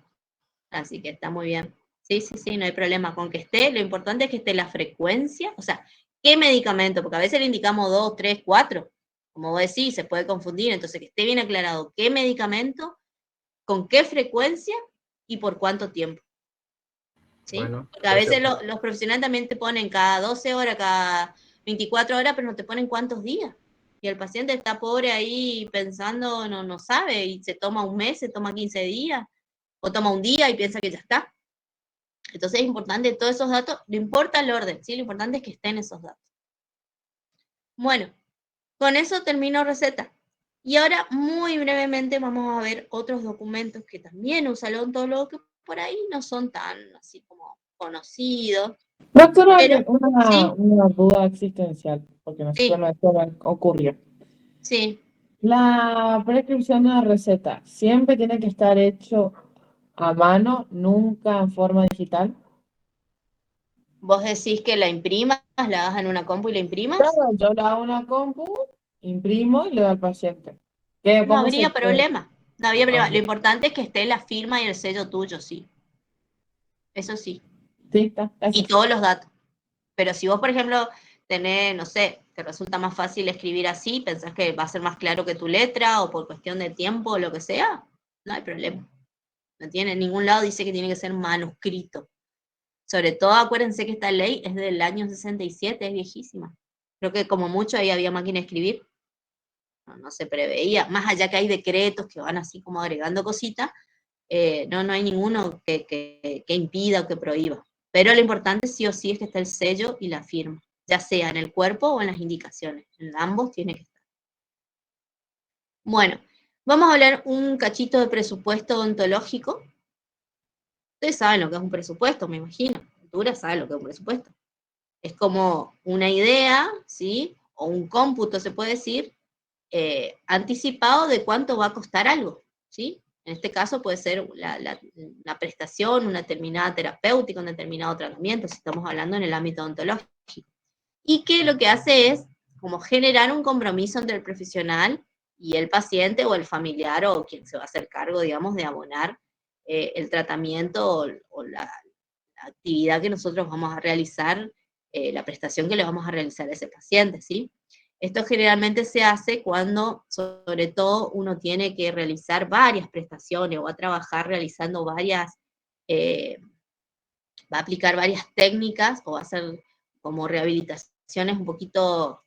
Así que está muy bien. Sí, no hay problema con que esté. Lo importante es que esté la frecuencia, o sea, ¿qué medicamento? Porque a veces le indicamos 2, 3, 4. Como vos decís, se puede confundir. Entonces, que esté bien aclarado qué medicamento, con qué frecuencia y por cuánto tiempo. ¿Sí? Bueno, porque a veces los profesionales también te ponen cada 12 horas, cada 24 horas, pero no te ponen cuántos días. Y el paciente está pobre ahí pensando, no sabe, y se toma un mes, se toma 15 días, o toma un día y piensa que ya está. Entonces es importante todos esos datos, no importa el orden, ¿sí? Lo importante es que estén esos datos. Bueno, con eso termino receta. Y ahora, muy brevemente, vamos a ver otros documentos que también usa el odontólogo, que por ahí no son tan así como conocidos. Doctora, Pero, una duda existencial, porque nosotros esto ocurrió. Sí. La prescripción de la receta siempre tiene que estar hecho a mano, nunca en forma digital. ¿Vos decís que la imprimas, la hagas en una compu y la imprimas? Claro, yo la hago en una compu, imprimo y le doy al paciente. No habría problema. No habría problema. Lo importante es que esté la firma y el sello tuyo, sí. Eso sí. Sí, está. Y todos los datos. Pero si vos, por ejemplo, tenés, no sé, te resulta más fácil escribir así, pensás que va a ser más claro que tu letra, o por cuestión de tiempo, o lo que sea, no hay problema. No tiene, en ningún lado dice que tiene que ser manuscrito. Sobre todo, acuérdense que esta ley es del año 67, es viejísima. Creo que como mucho ahí había máquina de escribir. No se preveía, más allá que hay decretos que van así como agregando cositas, no hay ninguno que impida o que prohíba. Pero lo importante sí o sí es que esté el sello y la firma, ya sea en el cuerpo o en las indicaciones. En ambos tiene que estar. Bueno, vamos a hablar un cachito de presupuesto odontológico. Ustedes saben lo que es un presupuesto, me imagino. Cultura sabe lo que es un presupuesto. Es como una idea, ¿sí? O un cómputo, se puede decir, anticipado de cuánto va a costar algo, ¿sí? En este caso puede ser la prestación, una determinada terapéutica, un determinado tratamiento, si estamos hablando en el ámbito odontológico. Y que lo que hace es como generar un compromiso entre el profesional y el paciente o el familiar o quien se va a hacer cargo, digamos, de abonar el tratamiento o la actividad que nosotros vamos a realizar, la prestación que le vamos a realizar a ese paciente, ¿sí? Esto generalmente se hace cuando, sobre todo, uno tiene que realizar varias prestaciones o va a trabajar realizando varias, va a aplicar varias técnicas o va a hacer como rehabilitaciones un poquito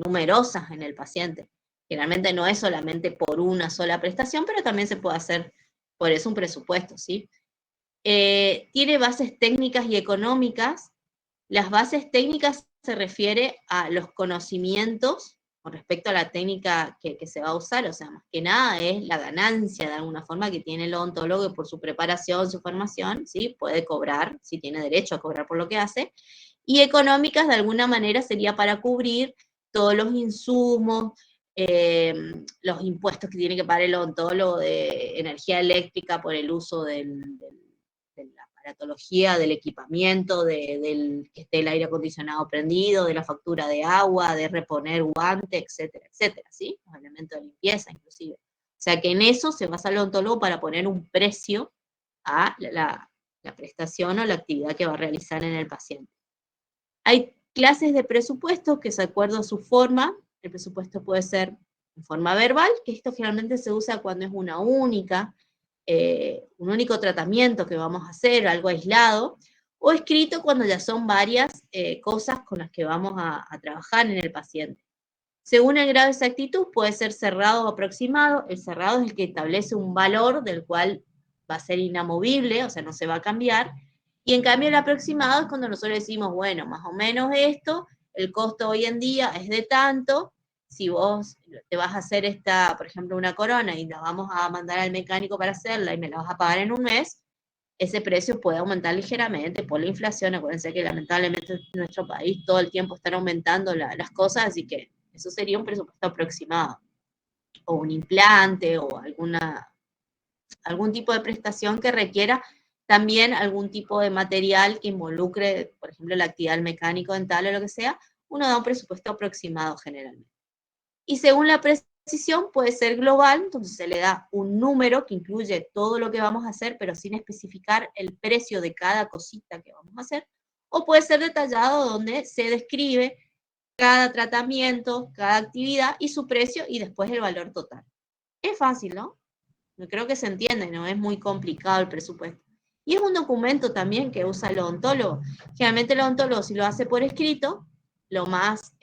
numerosas en el paciente. Generalmente no es solamente por una sola prestación, pero también se puede hacer por eso un presupuesto, ¿sí? Tiene bases técnicas y económicas. Las bases técnicas se refiere a los conocimientos con respecto a la técnica que se va a usar, o sea, más que nada es la ganancia de alguna forma que tiene el odontólogo por su preparación, su formación, ¿sí? Puede cobrar, si tiene derecho a cobrar por lo que hace, y económicas de alguna manera sería para cubrir todos los insumos, los impuestos que tiene que pagar el odontólogo de energía eléctrica por el uso de la aparatología, del equipamiento, del que esté el aire acondicionado prendido, de la factura de agua, de reponer guante, etcétera, etcétera, ¿sí? Los elementos de limpieza, inclusive. O sea que en eso se basa el odontólogo para poner un precio a la prestación o la actividad que va a realizar en el paciente. Hay clases de presupuesto que, de acuerdo a su forma, el presupuesto puede ser en forma verbal, que esto generalmente se usa cuando es un único tratamiento que vamos a hacer, algo aislado, o escrito cuando ya son varias cosas con las que vamos a trabajar en el paciente. Según el grado de exactitud, puede ser cerrado o aproximado. El cerrado es el que establece un valor del cual va a ser inamovible, o sea, no se va a cambiar, y en cambio el aproximado es cuando nosotros decimos, bueno, más o menos esto, el costo hoy en día es de tanto, si vos te vas a hacer esta, por ejemplo, una corona y la vamos a mandar al mecánico para hacerla y me la vas a pagar en un mes, ese precio puede aumentar ligeramente por la inflación. Acuérdense que lamentablemente en nuestro país todo el tiempo están aumentando las cosas, así que eso sería un presupuesto aproximado. O un implante o algún tipo de prestación que requiera también algún tipo de material que involucre, por ejemplo, la actividad del mecánico dental o lo que sea, uno da un presupuesto aproximado generalmente. Y según la precisión puede ser global, entonces se le da un número que incluye todo lo que vamos a hacer, pero sin especificar el precio de cada cosita que vamos a hacer, o puede ser detallado donde se describe cada tratamiento, cada actividad y su precio y después el valor total. Es fácil, ¿no? Yo creo que se entiende, no es muy complicado el presupuesto. Y es un documento también que usa el odontólogo. Generalmente el odontólogo, si lo hace por escrito, lo más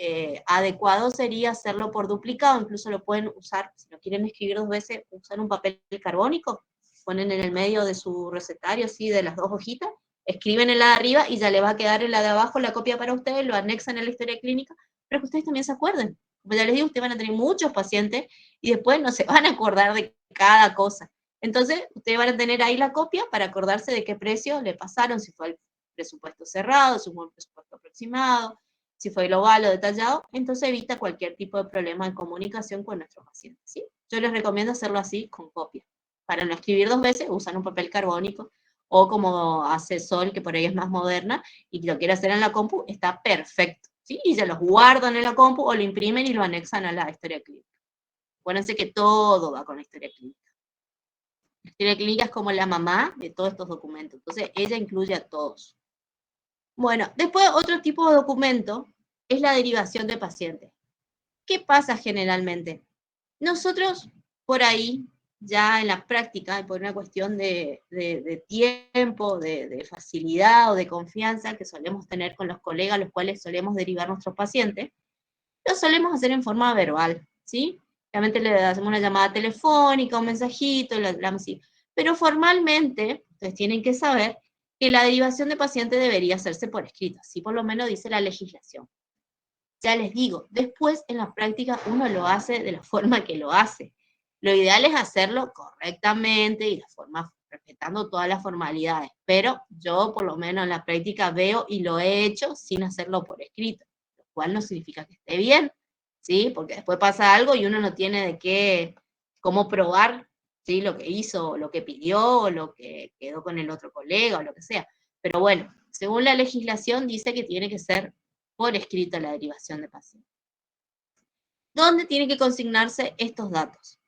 adecuado sería hacerlo por duplicado. Incluso lo pueden usar, si lo quieren escribir 2 veces, usan un papel carbónico, ponen en el medio de su recetario, así de las 2 hojitas, escriben en la de arriba y ya le va a quedar en la de abajo la copia para ustedes, lo anexan en la historia clínica, pero que ustedes también se acuerden. Como ya les digo, ustedes van a tener muchos pacientes y después no se van a acordar de cada cosa. Entonces, ustedes van a tener ahí la copia para acordarse de qué precio le pasaron, si fue el presupuesto cerrado, si fue el presupuesto aproximado, si fue global o detallado. Entonces evita cualquier tipo de problema en comunicación con nuestros pacientes, ¿sí? Yo les recomiendo hacerlo así con copia. Para no escribir 2 veces, usan un papel carbónico, o como hace Sol, que por ahí es más moderna, y lo quiere hacer en la compu, está perfecto, ¿sí? Y se los guardan en la compu, o lo imprimen y lo anexan a la historia clínica. Acuérdense que todo va con la historia clínica. La historia clínica es como la mamá de todos estos documentos, entonces ella incluye a todos. Bueno, después otro tipo de documento es la derivación de pacientes. ¿Qué pasa generalmente? Nosotros por ahí, ya en la práctica, y por una cuestión de tiempo, de facilidad o de confianza que solemos tener con los colegas a los cuales solemos derivar nuestros pacientes, lo solemos hacer en forma verbal, ¿sí? Realmente le hacemos una llamada telefónica, un mensajito, pero formalmente, ustedes tienen que saber que la derivación de paciente debería hacerse por escrito, así por lo menos dice la legislación. Ya les digo, después en la práctica uno lo hace de la forma que lo hace. Lo ideal es hacerlo correctamente y de forma, respetando todas las formalidades, pero yo por lo menos en la práctica veo y lo he hecho sin hacerlo por escrito, lo cual no significa que esté bien, ¿sí? Porque después pasa algo y uno no tiene de qué, cómo probar, ¿sí? Lo que hizo, o lo que pidió, o lo que quedó con el otro colega, o lo que sea. Pero bueno, según la legislación dice que tiene que ser por escrito la derivación de paciente. ¿Dónde tienen que consignarse estos datos?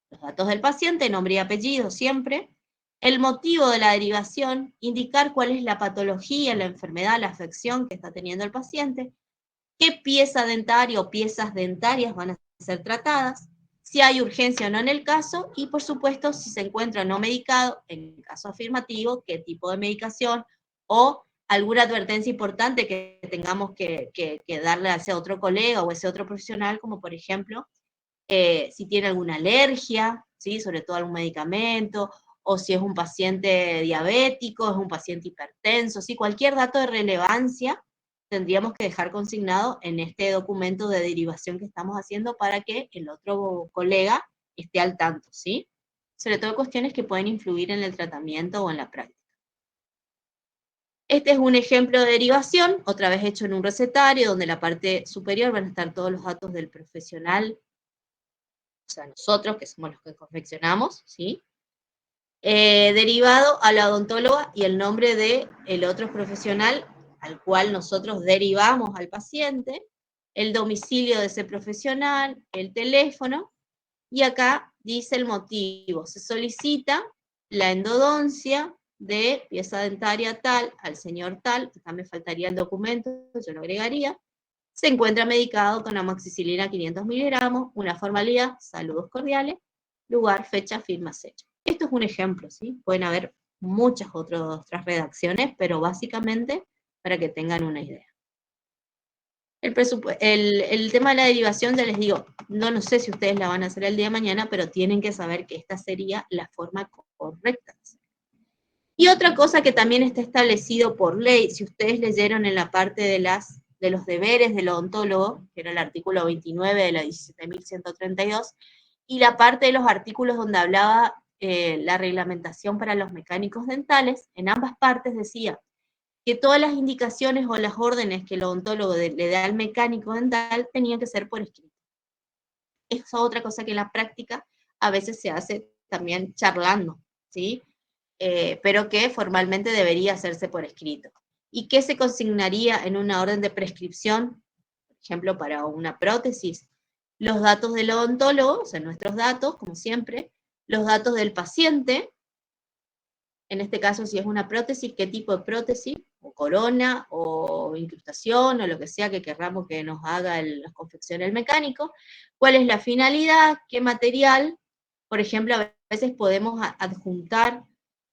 Los datos del paciente, nombre y apellido siempre, el motivo de la derivación, indicar cuál es la patología, la enfermedad, la afección que está teniendo el paciente, qué pieza dentaria o piezas dentarias van a ser tratadas, si hay urgencia o no en el caso, y por supuesto si se encuentra no medicado, en caso afirmativo, qué tipo de medicación o alguna advertencia importante que tengamos que darle a ese otro colega o ese otro profesional, como por ejemplo, si tiene alguna alergia, ¿sí? Sobre todo algún medicamento, o si es un paciente diabético, es un paciente hipertenso, ¿sí? Cualquier dato de relevancia tendríamos que dejar consignado en este documento de derivación que estamos haciendo para que el otro colega esté al tanto, ¿sí? Sobre todo cuestiones que pueden influir en el tratamiento o en la práctica. Este es un ejemplo de derivación, otra vez hecho en un recetario, donde en la parte superior van a estar todos los datos del profesional, o sea, nosotros, que somos los que confeccionamos, ¿sí? Derivado a la odontóloga y el nombre del otro profesional al cual nosotros derivamos al paciente, el domicilio de ese profesional, el teléfono, y acá dice el motivo. Se solicita la endodoncia de pieza dentaria tal al señor tal, acá me faltaría el documento, yo lo agregaría. Se encuentra medicado con amoxicilina 500 miligramos, una formalidad, saludos cordiales, lugar, fecha, firma, sello. Esto es un ejemplo, ¿sí? Pueden haber muchas otras redacciones, pero básicamente para que tengan una idea. El tema de la derivación, ya les digo, no sé si ustedes la van a hacer el día de mañana, pero tienen que saber que esta sería la forma correcta. Y otra cosa que también está establecido por ley, si ustedes leyeron en la parte de los deberes del odontólogo, que era el artículo 29 de la 17.132, y la parte de los artículos donde hablaba la reglamentación para los mecánicos dentales, en ambas partes decía que todas las indicaciones o las órdenes que el odontólogo le da al mecánico dental tenían que ser por escrito. Esa es otra cosa que en la práctica a veces se hace también charlando, ¿sí? Pero que formalmente debería hacerse por escrito. ¿Y qué se consignaría en una orden de prescripción? Por ejemplo, para una prótesis, los datos del odontólogo, o sea, nuestros datos, como siempre, los datos del paciente, en este caso si es una prótesis, qué tipo de prótesis, o corona, o incrustación, o lo que sea que querramos que nos haga nos confeccione el mecánico, cuál es la finalidad, qué material, por ejemplo, a veces podemos adjuntar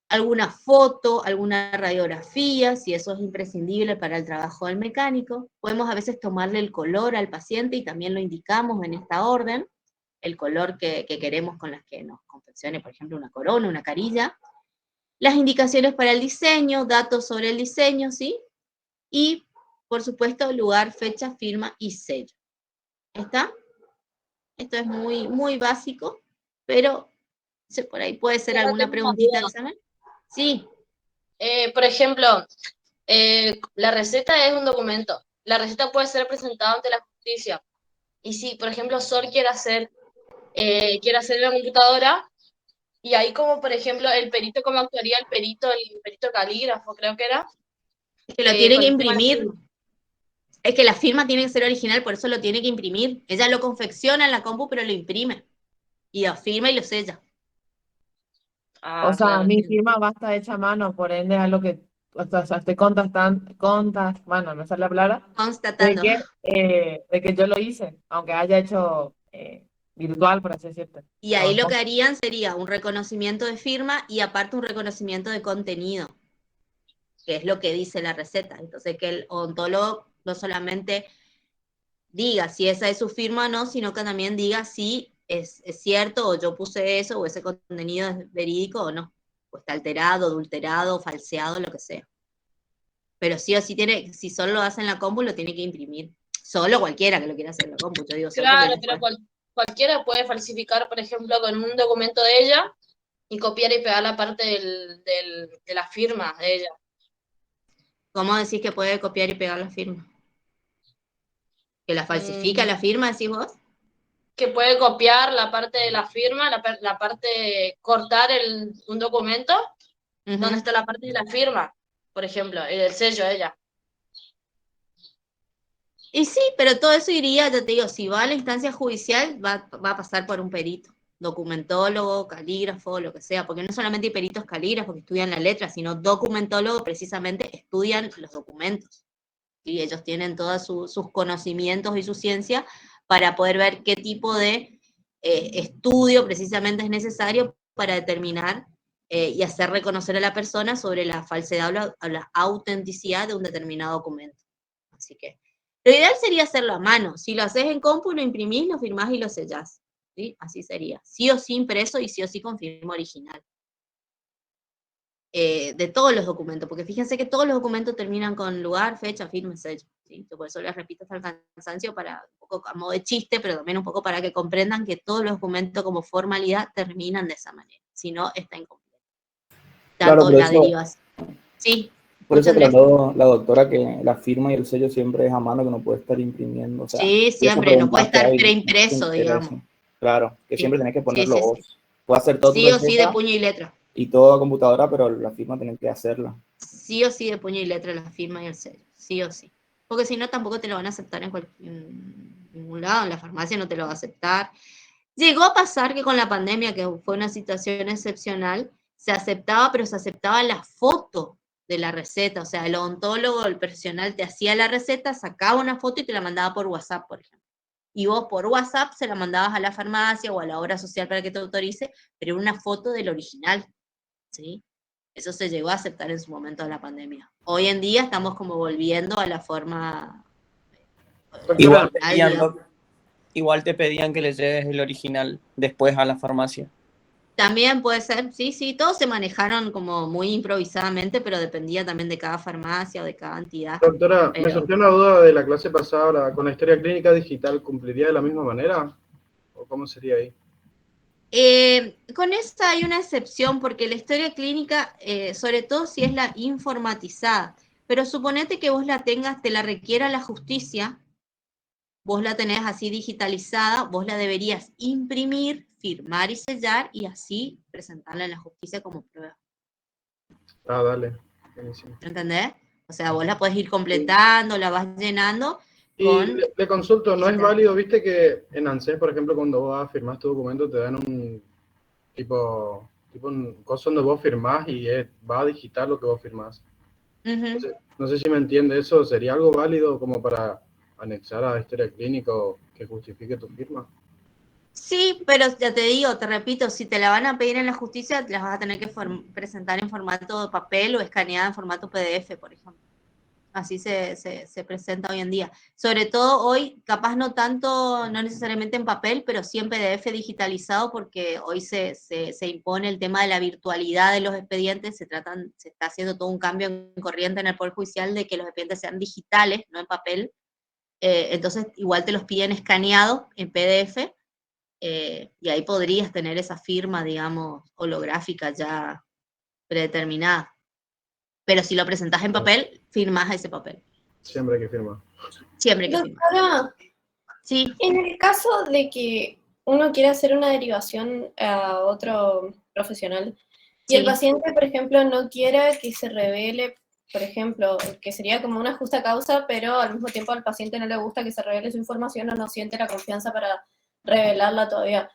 alguna foto, alguna radiografía, si eso es imprescindible para el trabajo del mecánico. Podemos a veces tomarle el color al paciente y también lo indicamos en esta orden, el color que queremos con las que nos confeccione, por ejemplo, una corona, una carilla. Las indicaciones para el diseño, datos sobre el diseño, ¿sí? Y, por supuesto, lugar, fecha, firma y sello. ¿Está? Esto es muy, muy básico, pero por ahí puede ser alguna preguntita que se me... Sí. Por ejemplo, la receta es un documento. La receta puede ser presentada ante la justicia. Y si, por ejemplo, Sor quiere hacer en la computadora, y ahí como, por ejemplo, el perito, ¿cómo actuaría el perito calígrafo, creo que era? Es que lo tiene que imprimir. Es que la firma tiene que ser original, por eso lo tiene que imprimir. Ella lo confecciona en la compu, pero lo imprime. Y lo firma y lo sella. O sea, mi firma va a estar hecha a mano, por ende es algo que o sea, estoy bueno, no sale la palabra, Constatando. de que yo lo hice, aunque haya hecho virtual, por así decirte. Y ahí lo que harían sería un reconocimiento de firma y aparte un reconocimiento de contenido, que es lo que dice la receta. Entonces, que el odontólogo no solamente diga si esa es su firma o no, sino que también diga si es cierto o yo puse eso o ese contenido es verídico o no. O está alterado, adulterado, falseado, lo que sea. Pero sí o sí tiene, si solo lo hace en la compu, lo tiene que imprimir. Solo cualquiera que lo quiera hacer en la compu, yo digo solo Claro, porque pero cualquiera puede falsificar, por ejemplo, con un documento de ella y copiar y pegar la parte de la firma de ella. ¿Cómo decís que puede copiar y pegar la firma? ¿Que la falsifica la firma, decís vos? Que puede copiar la parte de la firma, la parte, cortar un documento, donde está la parte de la firma, por ejemplo, el sello de ella. Y sí, pero todo eso iría, ya te digo, si va a la instancia judicial, va a pasar por un perito, documentólogo, calígrafo, lo que sea, porque no solamente hay peritos calígrafos que estudian la letra, sino documentólogos precisamente estudian los documentos. Y ellos tienen todos sus conocimientos y su ciencia para poder ver qué tipo de estudio precisamente es necesario para determinar y hacer reconocer a la persona sobre la falsedad o la autenticidad de un determinado documento. Así que lo ideal sería hacerlo a mano. Si lo haces en compu, lo imprimís, lo firmás y lo sellás. ¿Sí? Así sería. Sí o sí impreso y sí o sí con firma original. De todos los documentos, porque fíjense que todos los documentos terminan con lugar, fecha, firma, sello. ¿Sí? Por eso les repito hasta el cansancio, para un poco a modo de chiste, pero también un poco para que comprendan que todos los documentos como formalidad terminan de esa manera. Si no, está incompleto. Claro, por La eso, derivación. Sí. por eso Andrés. trató la doctora que la firma y el sello siempre es a mano, que no puede estar imprimiendo. O sea, Sí, siempre, no puede estar preimpreso, digamos. Claro, que Sí. siempre tenés que ponerlo Sí. vos. Puede hacer todo tu Sí o sí de receta puño y letra. y todo a computadora, pero la firma tenés que hacerla. Sí o sí de puño y letra la firma y el sello. Sí o sí. Porque si no, tampoco te lo van a aceptar en ningún lado. En la farmacia no te lo va a aceptar. Llegó a pasar que con la pandemia, que fue una situación excepcional, se aceptaba, pero se aceptaba la foto de la receta. O sea, el odontólogo, el profesional te hacía la receta, sacaba una foto y te la mandaba por WhatsApp, por ejemplo. Y vos por WhatsApp se la mandabas a la farmacia o a la obra social para que te autorice, pero una foto del original, ¿sí? Eso se llegó a aceptar en su momento de la pandemia. Hoy en día estamos como volviendo a la forma... Igual te pedían que le lleves el original después a la farmacia. También puede ser, sí, todos se manejaron como muy improvisadamente, pero dependía también de cada farmacia o de cada entidad. Doctora, me surgió una duda de la clase pasada, con la historia clínica digital, ¿cumpliría de la misma manera? ¿O cómo sería ahí? Con esta hay una excepción, porque la historia clínica, sobre todo si es la informatizada, pero suponete que vos la tengas, te la requiera la justicia, vos la tenés así digitalizada, vos la deberías imprimir, firmar y sellar, y así presentarla en la justicia como prueba. Ah, dale. Buenísimo. ¿Entendés? O sea, vos la podés ir completando, la vas llenando. Y le consulto, ¿no es válido? Viste que en ANSES, por ejemplo, cuando vos vas a firmar tu documento, te dan un tipo un coso donde vos firmás y va a digitar lo que vos firmás. No sé si me entiende eso. ¿Sería algo válido como para anexar a la historia clínica o que justifique tu firma? Sí, pero ya te digo, te repito, si te la van a pedir en la justicia, las vas a tener que presentar en formato de papel o escaneada en formato PDF, por ejemplo. Así se presenta hoy en día. Sobre todo hoy, capaz no tanto, no necesariamente en papel, pero sí en PDF digitalizado, porque hoy se impone el tema de la virtualidad de los expedientes, se está haciendo todo un cambio en corriente en el Poder Judicial de que los expedientes sean digitales, no en papel. Entonces, igual te los piden escaneados en PDF, y ahí podrías tener esa firma, digamos, holográfica ya predeterminada. Pero si lo presentas en papel, firmas ese papel. Siempre hay que firmar. Siempre hay que firmar. Doctora, sí. En el caso de que uno quiera hacer una derivación a otro profesional y el paciente, por ejemplo, no quiera que se revele, por ejemplo, que sería como una justa causa, pero al mismo tiempo al paciente no le gusta que se revele su información o no siente la confianza para revelarla todavía.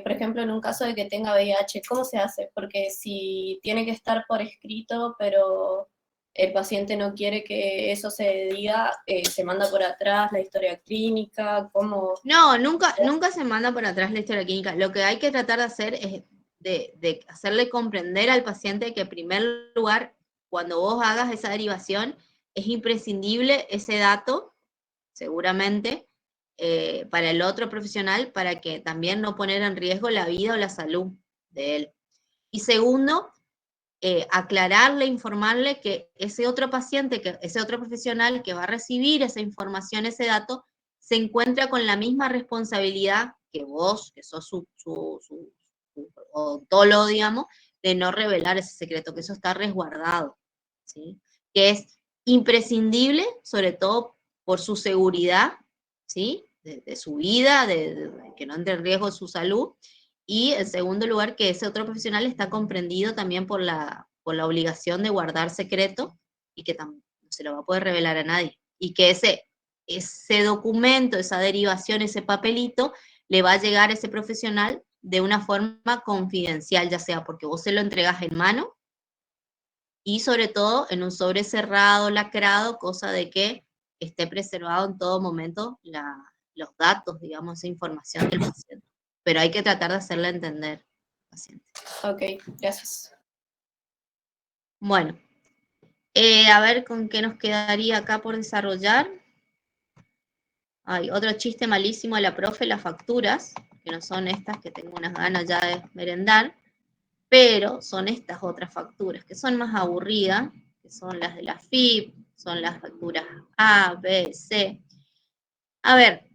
Por ejemplo, en un caso de que tenga VIH, ¿cómo se hace? Porque si tiene que estar por escrito, pero el paciente no quiere que eso se diga, se manda por atrás la historia clínica, ¿cómo? No, nunca se manda por atrás la historia clínica. Lo que hay que tratar de hacer es de hacerle comprender al paciente que en primer lugar, cuando vos hagas esa derivación, es imprescindible ese dato, seguramente, para el otro profesional, para que también no poner en riesgo la vida o la salud de él. Y segundo, aclararle, informarle que ese otro paciente, que ese otro profesional que va a recibir esa información, ese dato, se encuentra con la misma responsabilidad que vos, que sos su odontólogo, digamos, de no revelar ese secreto, que eso está resguardado, ¿sí? Que es imprescindible, sobre todo por su seguridad, ¿sí? De su vida, de que no entre en riesgo su salud, y en segundo lugar, que ese otro profesional está comprendido también por la obligación de guardar secreto, y que no se lo va a poder revelar a nadie, y que ese documento, esa derivación, ese papelito, le va a llegar a ese profesional de una forma confidencial, ya sea porque vos se lo entregás en mano, y sobre todo en un sobre cerrado, lacrado, cosa de que esté preservado en todo momento los datos, digamos, esa información del paciente. Pero hay que tratar de hacerle entender al paciente. Ok, gracias. Bueno, a ver con qué nos quedaría acá por desarrollar. Hay otro chiste malísimo de la profe, las facturas, que no son estas que tengo unas ganas ya de merendar, pero son estas otras facturas, que son más aburridas, que son las de la FIP, son las facturas A, B, C. A ver,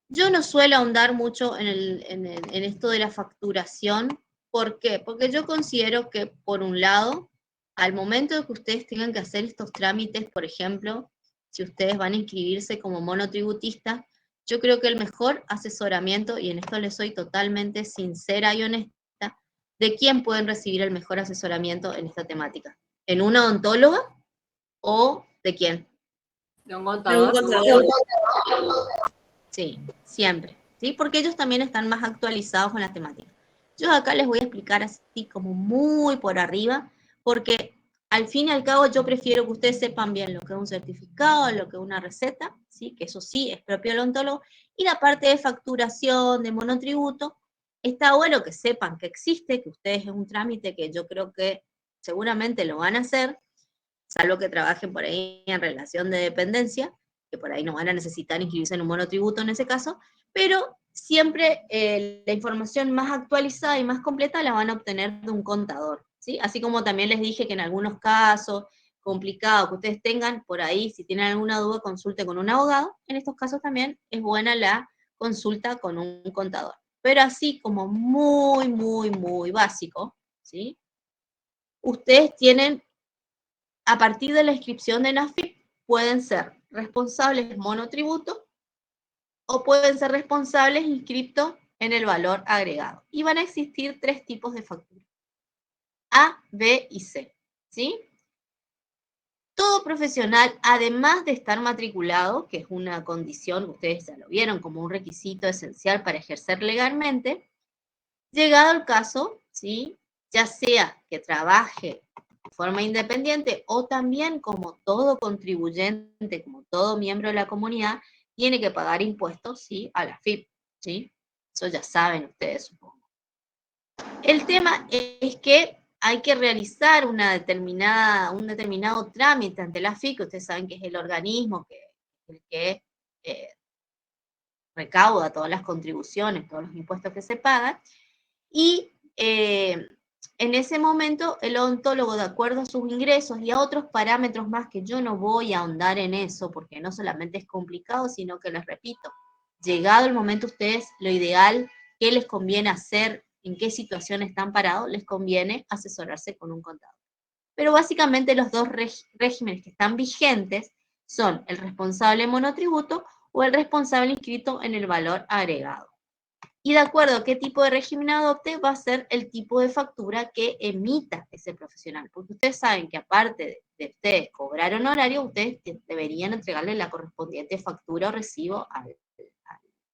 yo no suelo ahondar mucho en esto de la facturación. ¿Por qué? Porque yo considero que, por un lado, al momento de que ustedes tengan que hacer estos trámites, por ejemplo, si ustedes van a inscribirse como monotributistas, yo creo que el mejor asesoramiento, y en esto les soy totalmente sincera y honesta, ¿de quién pueden recibir el mejor asesoramiento en esta temática? ¿En una odontóloga o de quién? De un contador. Sí, siempre, ¿sí? Porque ellos también están más actualizados con la temática. Yo acá les voy a explicar así como muy por arriba, porque al fin y al cabo yo prefiero que ustedes sepan bien lo que es un certificado, lo que es una receta, ¿sí? Que eso sí es propio del odontólogo, y la parte de facturación, de monotributo, está bueno que sepan que existe, que ustedes es un trámite que yo creo que seguramente lo van a hacer, salvo que trabajen por ahí en relación de dependencia, que por ahí no van a necesitar inscribirse en un monotributo en ese caso, pero siempre la información más actualizada y más completa la van a obtener de un contador, ¿sí? Así como también les dije que en algunos casos complicados que ustedes tengan, por ahí, si tienen alguna duda, consulte con un abogado. En estos casos también es buena la consulta con un contador. Pero así como muy, muy, muy básico, ¿sí? Ustedes tienen, a partir de la inscripción de NAFIP, pueden ser responsables monotributo o pueden ser responsables inscriptos en el valor agregado. Y van a existir tres tipos de factura: A, B y C, ¿sí? Todo profesional, además de estar matriculado, que es una condición, ustedes ya lo vieron, como un requisito esencial para ejercer legalmente, llegado el caso, ¿sí? Ya sea que trabaje de forma independiente o también como todo contribuyente, como todo miembro de la comunidad, tiene que pagar impuestos, ¿sí? A la FIP, ¿sí? Eso ya saben ustedes, supongo. El tema es que hay que realizar un determinado trámite ante la FIP, que ustedes saben que es el organismo que recauda todas las contribuciones, todos los impuestos que se pagan, y en ese momento el odontólogo, de acuerdo a sus ingresos y a otros parámetros más que yo no voy a ahondar en eso, porque no solamente es complicado, sino que les repito, llegado el momento ustedes, lo ideal, qué les conviene hacer, en qué situación están parados, les conviene asesorarse con un contador. Pero básicamente los dos regímenes que están vigentes son el responsable monotributo o el responsable inscrito en el valor agregado. Y de acuerdo a qué tipo de régimen adopte, va a ser el tipo de factura que emita ese profesional. Porque ustedes saben que aparte de ustedes cobrar honorario, ustedes deberían entregarle la correspondiente factura o recibo a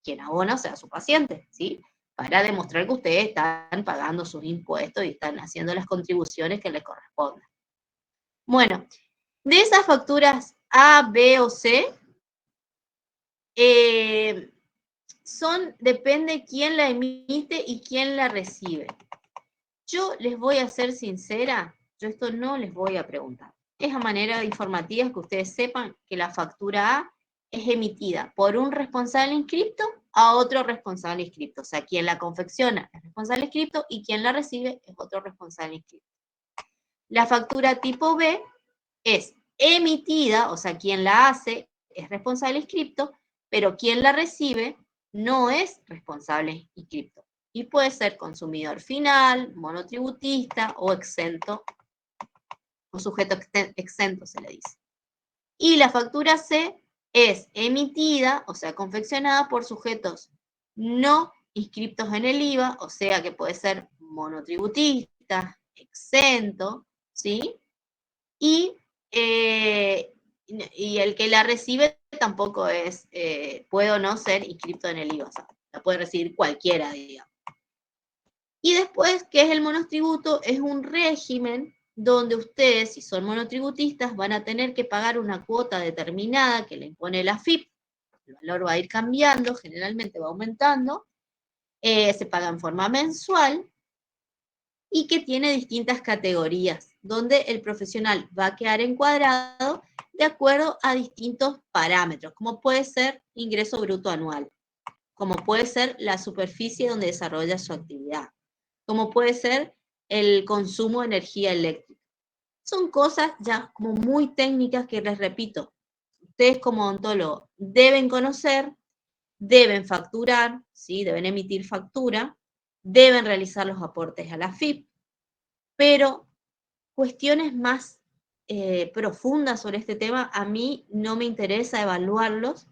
quien abona, o sea, a su paciente, ¿sí? Para demostrar que ustedes están pagando sus impuestos y están haciendo las contribuciones que les correspondan. Bueno, De esas facturas A, B o C, depende quién la emite y quién la recibe. Yo les voy a ser sincera, yo esto no les voy a preguntar. Es a manera informativa que ustedes sepan que la factura A es emitida por un responsable inscripto a otro responsable inscripto. O sea, quien la confecciona es responsable inscripto y quien la recibe es otro responsable inscripto. La factura tipo B es emitida, o sea, quien la hace es responsable inscripto, pero quien la recibe no es responsable inscripto. Y puede ser consumidor final, monotributista o exento, o sujeto exento se le dice. Y la factura C es emitida, o sea, confeccionada por sujetos no inscriptos en el IVA, o sea, que puede ser monotributista, exento, ¿sí? Y el que la recibe tampoco es, puede o no ser inscripto en el IVA, o sea, la puede recibir cualquiera, digamos. Y después, ¿qué es el monotributo? Es un régimen donde ustedes, si son monotributistas, van a tener que pagar una cuota determinada que le impone la AFIP. El valor va a ir cambiando, generalmente va aumentando. Se paga en forma mensual y que tiene distintas categorías, donde el profesional va a quedar encuadrado de acuerdo a distintos parámetros, como puede ser ingreso bruto anual, como puede ser la superficie donde desarrolla su actividad, como puede ser el consumo de energía eléctrica. Son cosas ya como muy técnicas que les repito, ustedes como odontólogos deben conocer, deben facturar, ¿sí? Deben emitir factura, deben realizar los aportes a la AFIP, pero cuestiones más profundas sobre este tema, a mí no me interesa evaluarlos,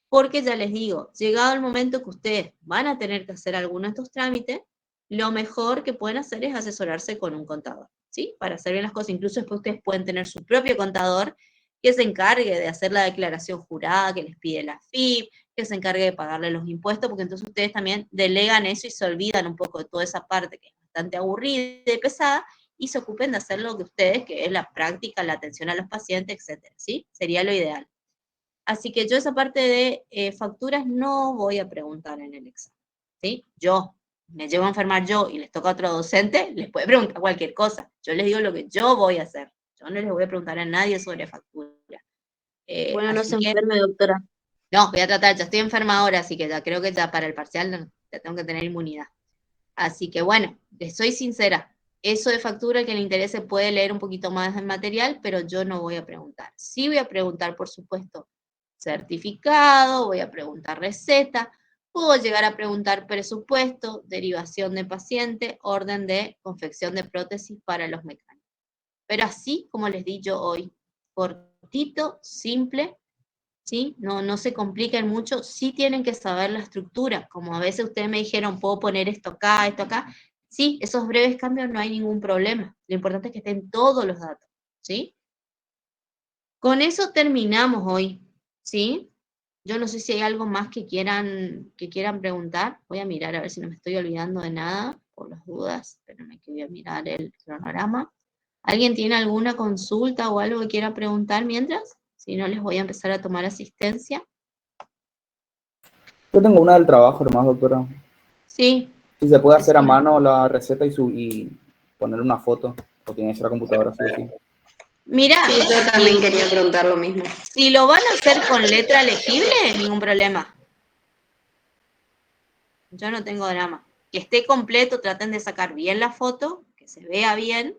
porque ya les digo, llegado el momento que ustedes van a tener que hacer alguno de estos trámites, lo mejor que pueden hacer es asesorarse con un contador, ¿sí? Para hacer bien las cosas. Incluso después ustedes pueden tener su propio contador que se encargue de hacer la declaración jurada que les pide la AFIP, que se encargue de pagarle los impuestos, porque entonces ustedes también delegan eso y se olvidan un poco de toda esa parte que es bastante aburrida y pesada, y se ocupen de hacer lo que ustedes, que es la práctica, la atención a los pacientes, etcétera, ¿sí? Sería lo ideal. Así que yo esa parte de facturas no voy a preguntar en el examen, ¿sí? Yo me llevo a enfermar yo y les toca a otro docente, les puede preguntar cualquier cosa. Yo les digo lo que yo voy a hacer. Yo no les voy a preguntar a nadie sobre factura. Bueno, no se así que, enferme, doctora. no, voy a tratar, ya estoy enferma ahora, así que ya creo que ya para el parcial ya tengo que tener inmunidad. Así que bueno, les soy sincera, eso de factura, el que le interese puede leer un poquito más del material, pero yo no voy a preguntar. Sí voy a preguntar, por supuesto, certificado, voy a preguntar receta, puedo llegar a preguntar presupuesto, derivación de paciente, orden de confección de prótesis para los mecánicos. Pero así como les di yo hoy, cortito, simple, ¿sí? No se compliquen mucho, sí tienen que saber la estructura, como a veces ustedes me dijeron, puedo poner esto acá, sí, esos breves cambios no hay ningún problema, lo importante es que estén todos los datos, ¿sí? Con eso terminamos hoy, ¿sí? Yo no sé si hay algo más que quieran preguntar, voy a mirar a ver si no me estoy olvidando de nada, por las dudas, espérenme que voy a mirar el cronograma. ¿Alguien tiene alguna consulta o algo que quiera preguntar mientras? Si no, les voy a empezar a tomar asistencia. Yo tengo una del trabajo nomás, doctora. Sí. Si se puede hacer a mano la receta y poner una foto, o tiene que ser la computadora, sí. Mira, sí, yo también quería preguntar lo mismo. Si lo van a hacer con letra legible, ningún problema. Yo no tengo drama. Que esté completo, traten de sacar bien la foto, que se vea bien,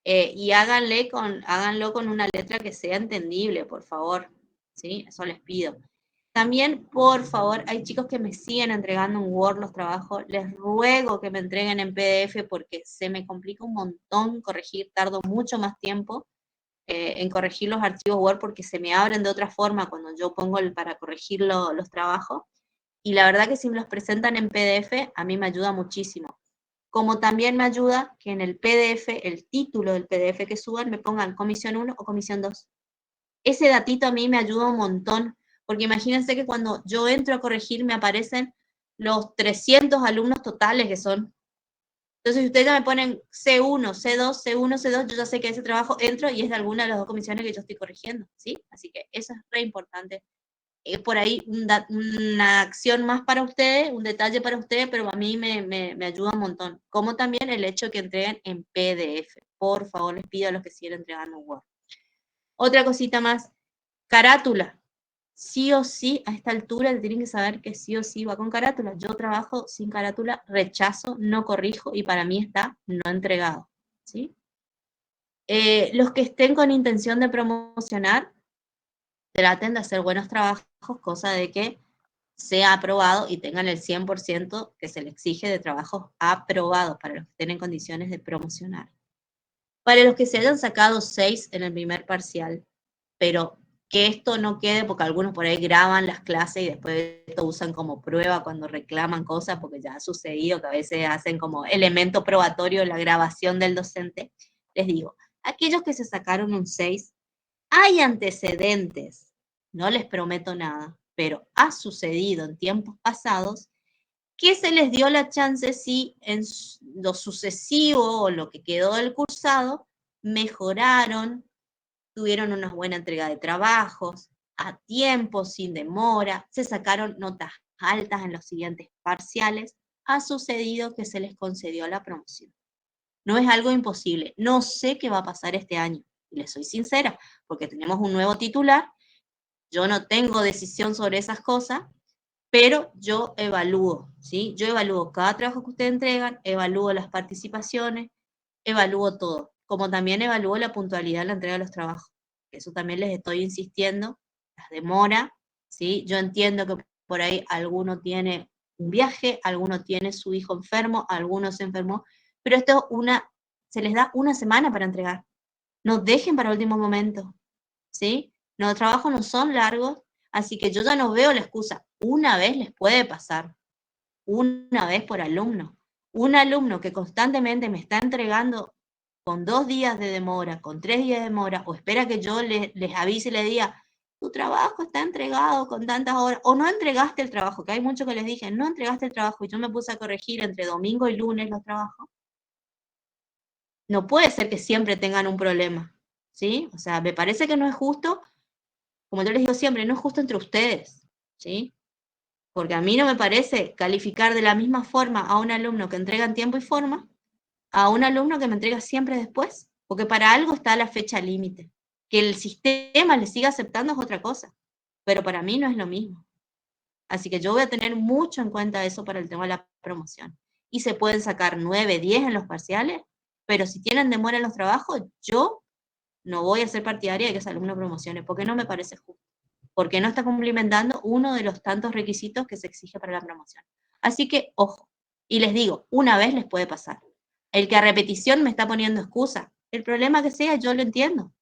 y háganlo con una letra que sea entendible, por favor. ¿Sí? Eso les pido. También, por favor, hay chicos que me siguen entregando en Word los trabajos, les ruego que me entreguen en PDF porque se me complica un montón corregir, tardo mucho más tiempo en corregir los archivos Word porque se me abren de otra forma cuando yo pongo para corregir los trabajos, y la verdad que si me los presentan en PDF, a mí me ayuda muchísimo. Como también me ayuda que en el PDF, el título del PDF que suban, me pongan comisión 1 o comisión 2. Ese datito a mí me ayuda un montón, porque imagínense que cuando yo entro a corregir me aparecen los 300 alumnos totales que son. Entonces, si ustedes ya me ponen C1, C2, C1, C2, yo ya sé que ese trabajo entro y es de alguna de las dos comisiones que yo estoy corrigiendo, ¿sí? Así que eso es re importante. Es por ahí una acción más para ustedes, un detalle para ustedes, pero a mí me ayuda un montón. Como también el hecho de que entreguen en PDF. Por favor, les pido a los que siguen entregando Word. Otra cosita más, carátula. Sí o sí, a esta altura tienen que saber que sí o sí va con carátula. Yo trabajo sin carátula, rechazo, no corrijo y para mí está no entregado, ¿sí? Los que estén con intención de promocionar, traten de hacer buenos trabajos, cosa de que sea aprobado y tengan el 100% que se les exige de trabajos aprobados para los que estén en condiciones de promocionar. Para los que se hayan sacado 6 en el primer parcial, pero que esto no quede, porque algunos por ahí graban las clases y después esto usan como prueba cuando reclaman cosas, porque ya ha sucedido que a veces hacen como elemento probatorio la grabación del docente. Les digo, aquellos que se sacaron un 6, hay antecedentes, no les prometo nada, pero ha sucedido en tiempos pasados que se les dio la chance si en lo sucesivo o lo que quedó del cursado mejoraron, tuvieron una buena entrega de trabajos, a tiempo, sin demora, se sacaron notas altas en los siguientes parciales, ha sucedido que se les concedió la promoción. No es algo imposible, no sé qué va a pasar este año, y les soy sincera, porque tenemos un nuevo titular, yo no tengo decisión sobre esas cosas, pero yo evalúo, ¿sí? Yo evalúo cada trabajo que ustedes entregan, evalúo las participaciones, evalúo todo, como también evalúo la puntualidad en la entrega de los trabajos. Eso también les estoy insistiendo, las demora, ¿sí? Yo entiendo que por ahí alguno tiene un viaje, alguno tiene su hijo enfermo, alguno se enfermó, pero esto se les da una semana para entregar. No dejen para el último momento, ¿sí? Los trabajos no son largos, así que yo ya no veo la excusa. Una vez les puede pasar, una vez por alumno. Un alumno que constantemente me está entregando con 2 días de demora, con 3 días de demora, o espera que yo les avise y les diga, tu trabajo está entregado con tantas horas, o no entregaste el trabajo, que hay muchos que les dije, no entregaste el trabajo, y yo me puse a corregir entre domingo y lunes los trabajos. No puede ser que siempre tengan un problema, ¿sí? O sea, me parece que no es justo, como yo les digo siempre, no es justo entre ustedes, ¿sí? Porque a mí no me parece calificar de la misma forma a un alumno que entrega en tiempo y forma a un alumno que me entrega siempre después, porque para algo está la fecha límite. Que el sistema le siga aceptando es otra cosa, pero para mí no es lo mismo. Así que yo voy a tener mucho en cuenta eso para el tema de la promoción. Y se pueden sacar 9, 10 en los parciales, pero si tienen demora en los trabajos, yo no voy a ser partidaria de que ese alumno promocione, porque no me parece justo. Porque no está cumplimentando uno de los tantos requisitos que se exige para la promoción. Así que, ojo, y les digo, una vez les puede pasar. El que a repetición me está poniendo excusa, el problema que sea, yo lo entiendo,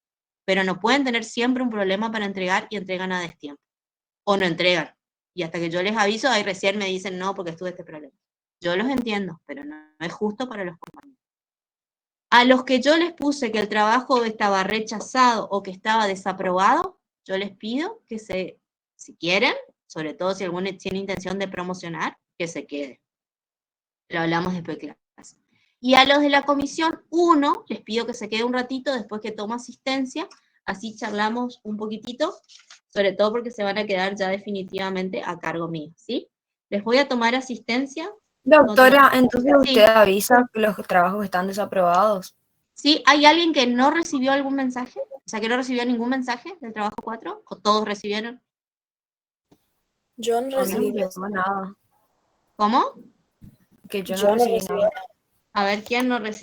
pero no pueden tener siempre un problema para entregar y entregan a destiempo. O no entregan. Y hasta que yo les aviso, ahí recién me dicen, no, porque estuve este problema. Yo los entiendo, pero no es justo para los compañeros. A los que yo les puse que el trabajo estaba rechazado o que estaba desaprobado, yo les pido que si quieren, sobre todo si alguno tiene intención de promocionar, que se quede. Lo hablamos después de clase. Y a los de la comisión 1, les pido que se quede un ratito después que toma asistencia, así charlamos un poquitito, sobre todo porque se van a quedar ya definitivamente a cargo mío, ¿sí? Les voy a tomar asistencia. Doctora, entonces Sí. usted avisa que los trabajos están desaprobados. ¿Sí? ¿Hay alguien que no recibió algún mensaje? O sea, que no recibió ningún mensaje del trabajo 4, ¿o todos recibieron? Yo no recibí nada. ¿Cómo? Que yo no recibí nada. A ver, ¿quién no recibió?